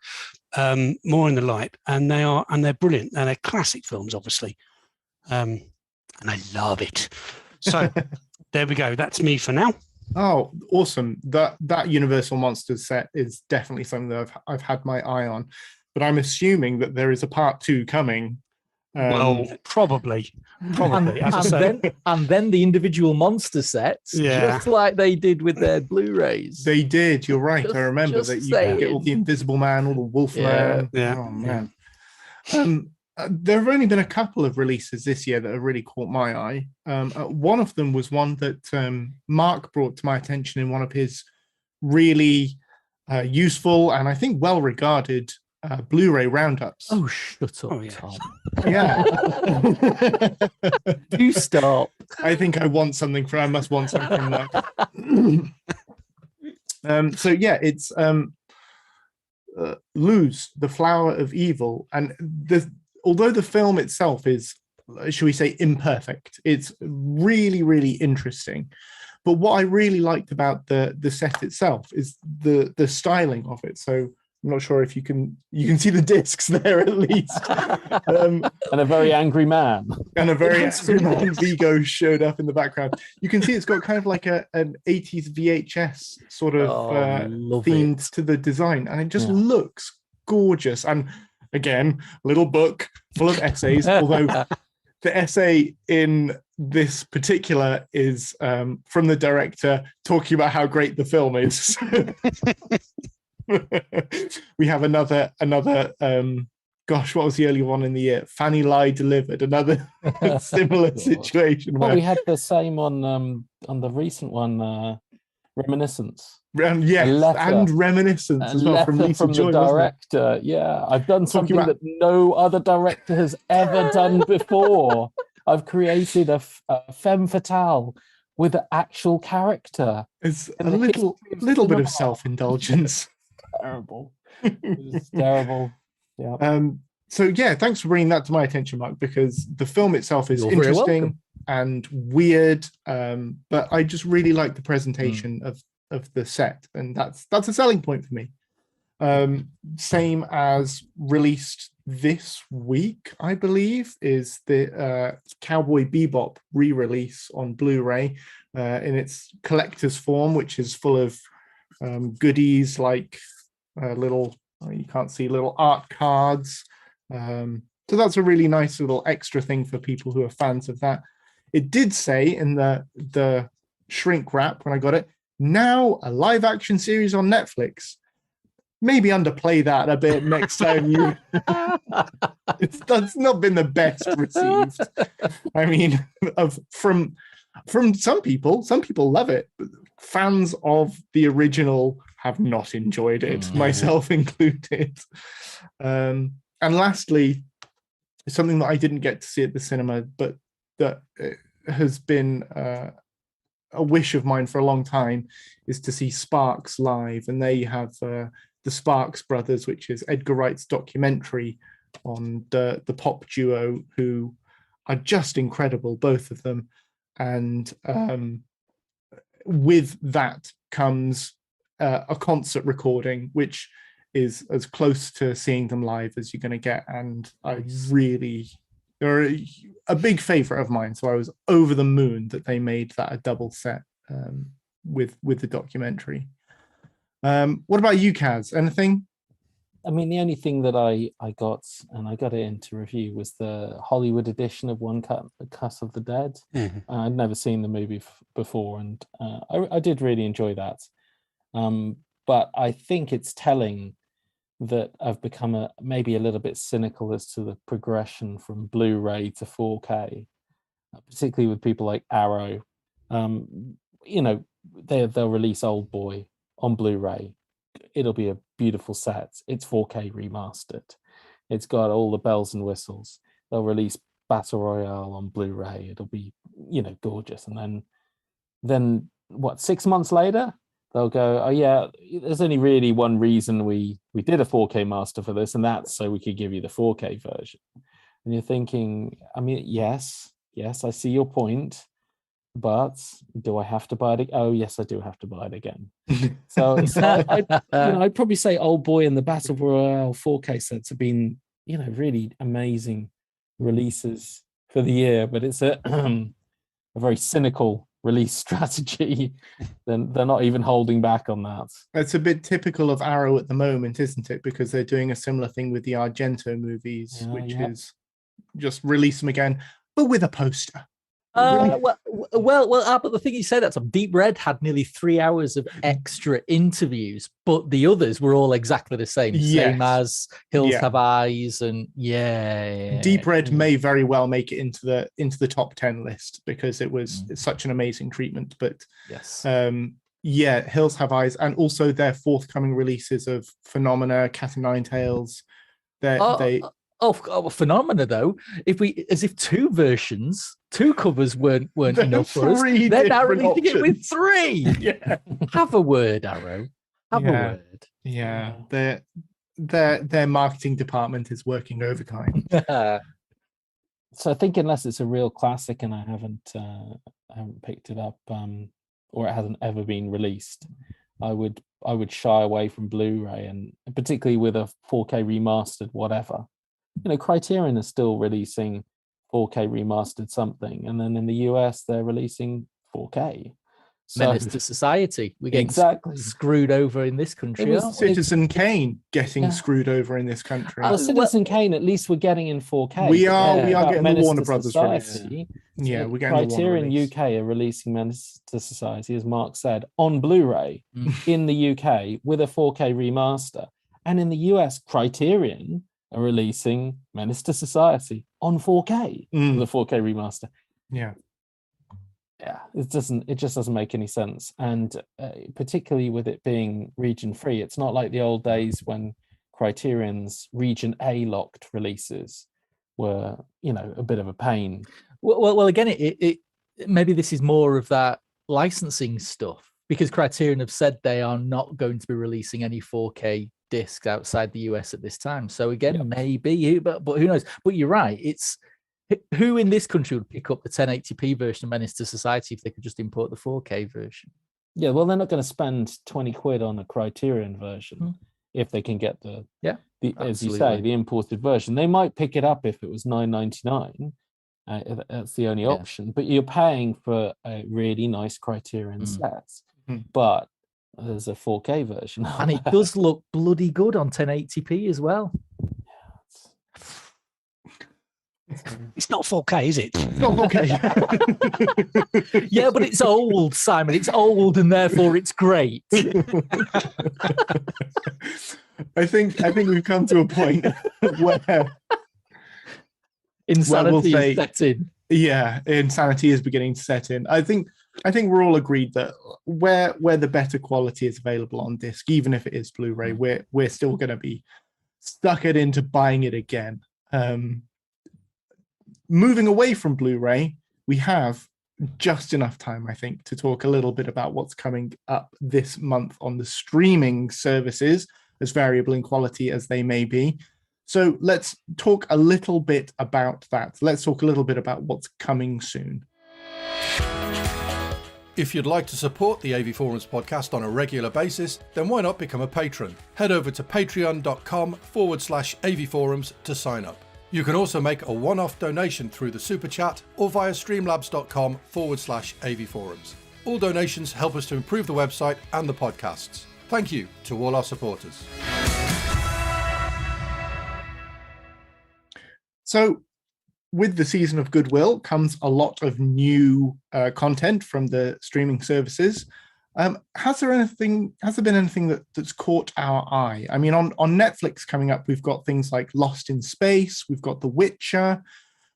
more in the light, and they're brilliant. And they're classic films, obviously, and I love it. So there we go. That's me for now. Oh, awesome! That Universal Monsters set is definitely something that I've had my eye on, but I'm assuming that there is a part 2 coming. Well, probably. As I said. And then the individual monster sets, just like they did with their Blu-rays. They did. You're right. I remember that you could get all the Invisible Man, all the Wolfman. Yeah. Oh man. There have only been a couple of releases this year that have really caught my eye. One of them was one that Mark brought to my attention in one of his really useful and I think well-regarded Blu-ray roundups. Oh, shut up, yeah. Tom. Yeah. Do stop. I think I must want something from that. So yeah, it's Luz, The Flower of Evil, and although the film itself is, should we say, imperfect, it's really, really interesting. But what I really liked about the set itself is the styling of it. So I'm not sure if you can see the discs there at least. And a very angry man. And a very angry man. Vigo showed up in the background. You can see it's got kind of like an 80s VHS sort of themed to the design. And it just looks gorgeous. And again, little book full of essays, although the essay in this particular is from the director talking about how great the film is. We have another gosh, what was the earlier one in the year? Fanny Lie Delivered, another similar situation. Well, we had the same on the recent one, Reminiscence. Yes, and Reminiscence as well from Lisa Joy, the director. Yeah, I've done something that no other director has ever done before. I've created a femme fatale with an actual character. It's a little bit of self-indulgence. Terrible. It's terrible. Yeah. So yeah, thanks for bringing that to my attention, Mark, because the film itself is interesting and weird. But I just really like the presentation of the set, and that's a selling point for me. Same as released this week, I believe, is the Cowboy Bebop re-release on Blu-ray in its collector's form, which is full of goodies like little art cards. So that's a really nice little extra thing for people who are fans of that. It did say in the shrink wrap when I got it, now a live action series on Netflix. Maybe underplay that a bit next time you. That's not been the best received. I mean, from some people love it. But fans of the original have not enjoyed it, myself included. And lastly, something that I didn't get to see at the cinema, but that has been a wish of mine for a long time, is to see Sparks live. And they have the Sparks Brothers, which is Edgar Wright's documentary on the pop duo, who are just incredible, both of them. And with that comes a concert recording, which is as close to seeing them live as you're going to get. And they're a big favorite of mine. So I was over the moon that they made that a double set with the documentary. What about you, Kaz? Anything? I mean, the only thing that I got, and I got it into review, was the Hollywood edition of One Cut of the Dead. Mm-hmm. I'd never seen the movie before, and I did really enjoy that. But I think it's telling that have become maybe a little bit cynical as to the progression from Blu-ray to 4K, particularly with people like Arrow. They'll release Old Boy on Blu-ray. It'll be a beautiful set. It's 4K remastered. It's got all the bells and whistles. They'll release Battle Royale on Blu-ray. It'll be, gorgeous. And then 6 months later, they'll go, oh yeah, there's only really one reason we did a 4K master for this, and that's so we could give you the 4K version. And you're thinking, I mean, yes, I see your point, but do I have to buy it? Oh yes, I do have to buy it again. So I'd probably say Old Boy and the Battle Royale 4K sets have been, really amazing releases for the year, but it's a very cynical release strategy. Then they're not even holding back on that. It's a bit typical of Arrow at the moment, isn't it? Because they're doing a similar thing with the Argento movies, which is just release them again, but with a poster. But the thing you say, that's Deep Red had nearly 3 hours of extra interviews, but the others were all exactly the same, same as Hills Have Eyes, and Deep Red may very well make it into the top 10 list because it was such an amazing treatment. But Hills Have Eyes, and also their forthcoming releases of Phenomena, Cat and Nine Tails. Phenomena though. As if two covers weren't enough for us. They're now releasing it with 3. Yeah. Have a word, Arrow. Have a word. Yeah. Their marketing department is working overtime. So I think unless it's a real classic and I haven't picked it up, or it hasn't ever been released, I would shy away from Blu-ray, and particularly with a 4K remastered whatever. Criterion is still releasing 4K remastered something, and then in the US they're releasing 4K. Menace to Society. We're getting screwed over in this country. It was Citizen Kane getting screwed over in this country. Citizen Kane, at least we're getting in 4K. We are getting Menace the Warner to Brothers Society. release. Yeah, we're getting Criterion the Warner UK are releasing Menace to Society, as Mark said, on Blu-ray in the UK with a 4K remaster, and in the US, Criterion are releasing Menace to Society on 4K with a 4K remaster. Yeah, it just doesn't make any sense, and particularly with it being region free, it's not like the old days when Criterion's region A locked releases were, a bit of a pain. Well, again, it maybe this is more of that licensing stuff, because Criterion have said they are not going to be releasing any 4K discs outside the US at this time. So again, maybe, but who knows? But you're right. It's who in this country would pick up the 1080p version of Menace to Society if they could just import the 4K version? Yeah, well, they're not going to spend 20 quid on a Criterion version if they can get the as you say, the imported version. They might pick it up if it was $9.99. That's the only option. But you're paying for a really nice Criterion set. But there's a 4K version. And it does look bloody good on 1080p as well. It's not 4K, is it? It's not 4K. Yeah, but it's old, Simon. It's old, and therefore it's great. I think we've come to a point where insanity is set in. Yeah, insanity is beginning to set in. I think we're all agreed that where the better quality is available on disc, even if it is Blu-ray, we're still going to be suckered into buying it again. Moving away from Blu-ray, we have just enough time, I think, to talk a little bit about what's coming up this month on the streaming services, as variable in quality as they may be. So let's talk a little bit about that. Let's talk a little bit about what's coming soon. If you'd like to support the AVForums podcast on a regular basis, then why not become a patron? Head over to patreon.com/AVForums to sign up. You can also make a one-off donation through the Super Chat or via streamlabs.com/AVForums. All donations help us to improve the website and the podcasts. Thank you to all our supporters. So, with the season of Goodwill comes a lot of new content from the streaming services. Has there been anything that's caught our eye? I mean, on Netflix coming up, we've got things like Lost in Space, we've got The Witcher,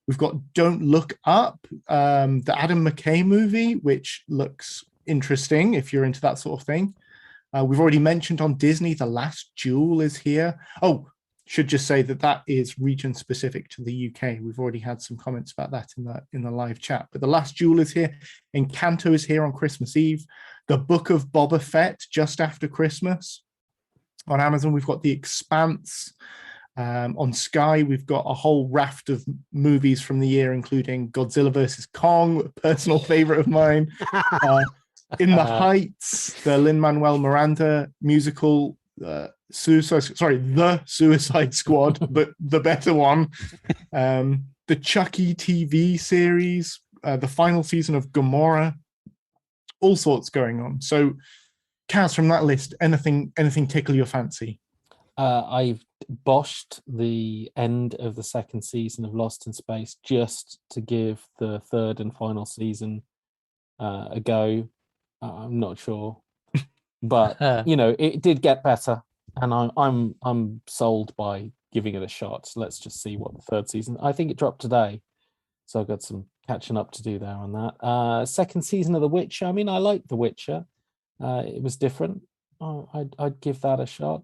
we've got Don't Look Up, the Adam McKay movie, which looks interesting if you're into that sort of thing. We've already mentioned on Disney, The Last Duel is here. Oh, should just say that is region specific to the UK. We've already had some comments about that in the live chat. But The Last Duel is here. Encanto is here on Christmas Eve. The Book of Boba Fett just after Christmas. On Amazon, we've got The Expanse. On Sky, we've got a whole raft of movies from the year, including Godzilla vs. Kong, a personal favorite of mine. In the Heights, the Lin-Manuel Miranda musical, The Suicide Squad, but the better one. The Chucky TV series, the final season of Gomorrah, all sorts going on. So, Kaz, from that list, anything tickle your fancy? I've boshed the end of the second season of Lost in Space just to give the third and final season a go. I'm not sure, but it did get better, and I'm sold by giving it a shot. So let's just see what the third season. I think it dropped today, so I've got some catching up to do there on that. Second season of The Witcher. I mean, I liked The Witcher. It was different. I'd give that a shot.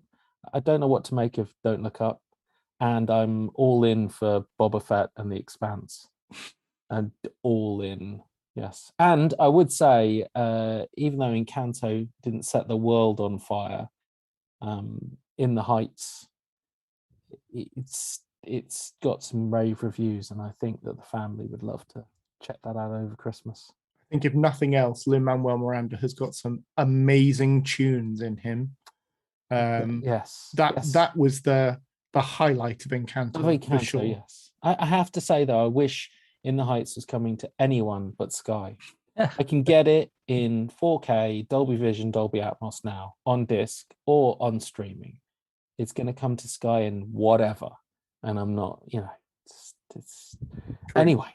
I don't know what to make of Don't Look Up, and I'm all in for Boba Fett and The Expanse, and all in. Yes, and I would say, even though Encanto didn't set the world on fire, In the Heights, it's got some rave reviews, and I think that the family would love to check that out over Christmas. I think if nothing else, Lin-Manuel Miranda has got some amazing tunes in him. Yes, that was the highlight of Encanto, for sure. Yes, I have to say though, I wish In the Heights was coming to anyone but Sky. I can get it in 4K, Dolby Vision, Dolby Atmos now, on disc or on streaming. It's going to come to Sky in whatever. And I'm not, it's anyway.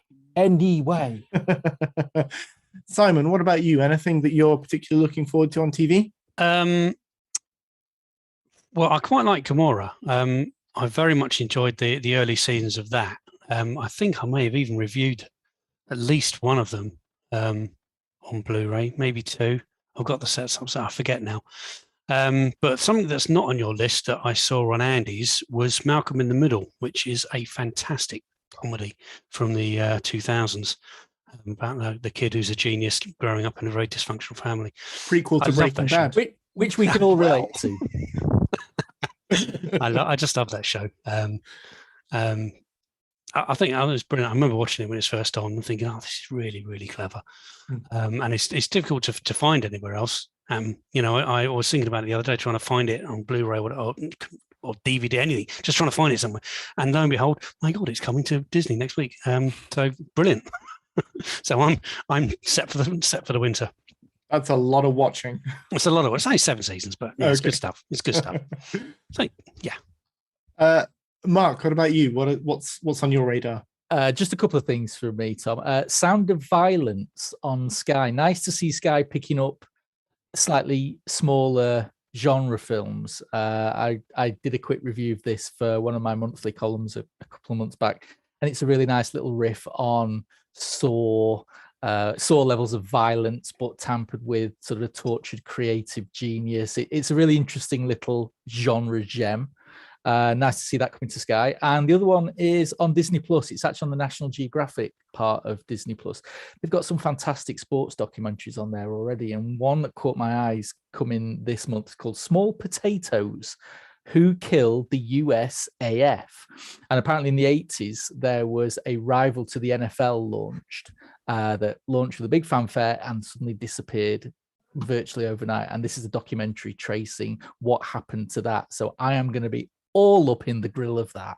Simon, what about you? Anything that you're particularly looking forward to on TV? Well, I quite like Gomorrah. I very much enjoyed the early seasons of that. I think I may have even reviewed at least one of them on Blu-ray, maybe two. I've got the sets up, so I forget now. But something that's not on your list that I saw on Andy's was Malcolm in the Middle, which is a fantastic comedy from the 2000s about the kid who's a genius growing up in a very dysfunctional family. Prequel to Breaking Bad. Which we can all relate to. I just love that show. I think it was brilliant. I remember watching it when it was first on and thinking, this is really, really clever. And it's difficult to find anywhere else. I was thinking about it the other day, trying to find it on Blu-ray or DVD, anything, just trying to find it somewhere. And lo and behold, my God, it's coming to Disney next week. So brilliant. So I'm set for the winter. That's a lot of watching. It's a lot of. It's only 7 seasons, but yeah, it's good stuff. It's good stuff. So yeah. Mark, what about you? What's on your radar? Just a couple of things from me, Tom. Sound of Violence on Sky. Nice to see Sky picking up slightly smaller genre films. I did a quick review of this for one of my monthly columns a couple of months back, and it's a really nice little riff on Saw levels of violence, but tampered with sort of tortured creative genius. It's a really interesting little genre gem. Nice to see that coming to Sky. And the other one is on Disney Plus. It's actually on the National Geographic part of Disney Plus. They've got some fantastic sports documentaries on there already, and one that caught my eyes coming this month is called Small Potatoes: Who Killed the USAF? And apparently in the 80s, there was a rival to the NFL that launched with a big fanfare and suddenly disappeared virtually overnight. And this is a documentary tracing what happened to that. So I am going to be all up in the grill of that.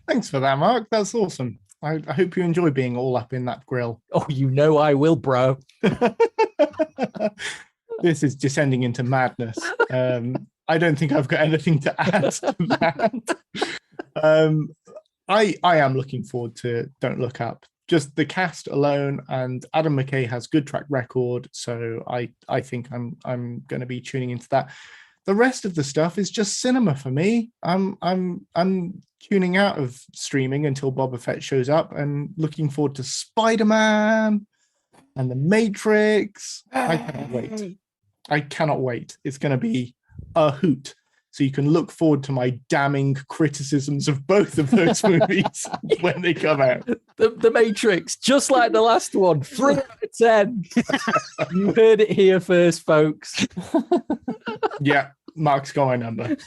Thanks for that, Mark. That's awesome. I hope you enjoy being all up in that grill. Oh, I will, bro. This is descending into madness. I don't think I've got anything to add to that. I am looking forward to Don't Look Up. just the cast alone, and Adam McKay has good track record, so I think I'm going to be tuning into that. The rest of the stuff is just cinema for me. I'm tuning out of streaming until Boba Fett shows up, and looking forward to Spider-Man and The Matrix. I cannot wait. I cannot wait. It's going to be a hoot. So you can look forward to my damning criticisms of both of those movies when they come out. The Matrix, just like the last one, 3 out of 10. You heard it here first, folks. Yeah, Mark's got my number.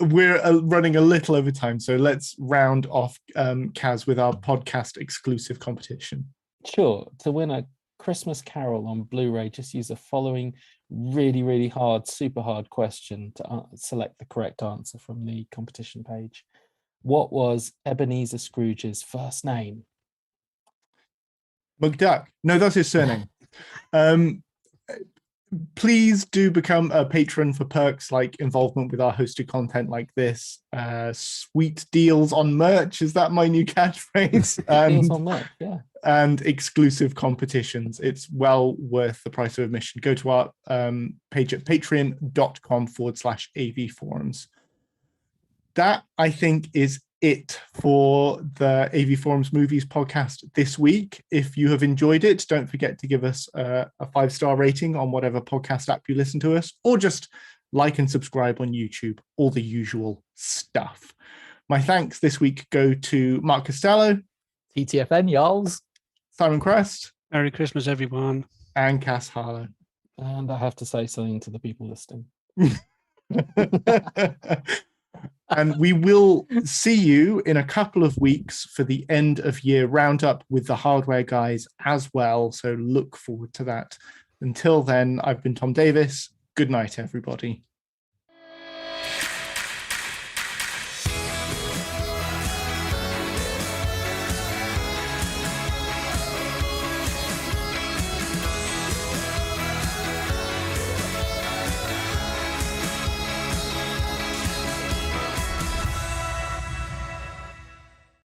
We're running a little over time, so let's round off, Kaz, with our podcast exclusive competition. Sure. To win a Christmas Carol on Blu-ray, just use the following really, really hard, super hard question to select the correct answer from the competition page. What was Ebenezer Scrooge's first name? McDuck. No, that's his surname. Please do become a patron for perks like involvement with our hosted content like this. Sweet deals on merch. Is that my new catchphrase? Deals on merch, yeah. And exclusive competitions. It's well worth the price of admission. Go to our page at patreon.com/AVForums. That, I think, is it for the AVForums Movies podcast this week. If you have enjoyed it, don't forget to give us a 5-star rating on whatever podcast app you listen to us, or just like and subscribe on YouTube, all the usual stuff. My thanks this week go to Mark Costello, TTFN, y'alls. Simon Crust, Merry Christmas, everyone. and Cass Harlow. And I have to say something to the people listening. And we will see you in a couple of weeks for the end of year roundup with the hardware guys as well. So look forward to that. Until then, I've been Tom Davis. Good night, everybody.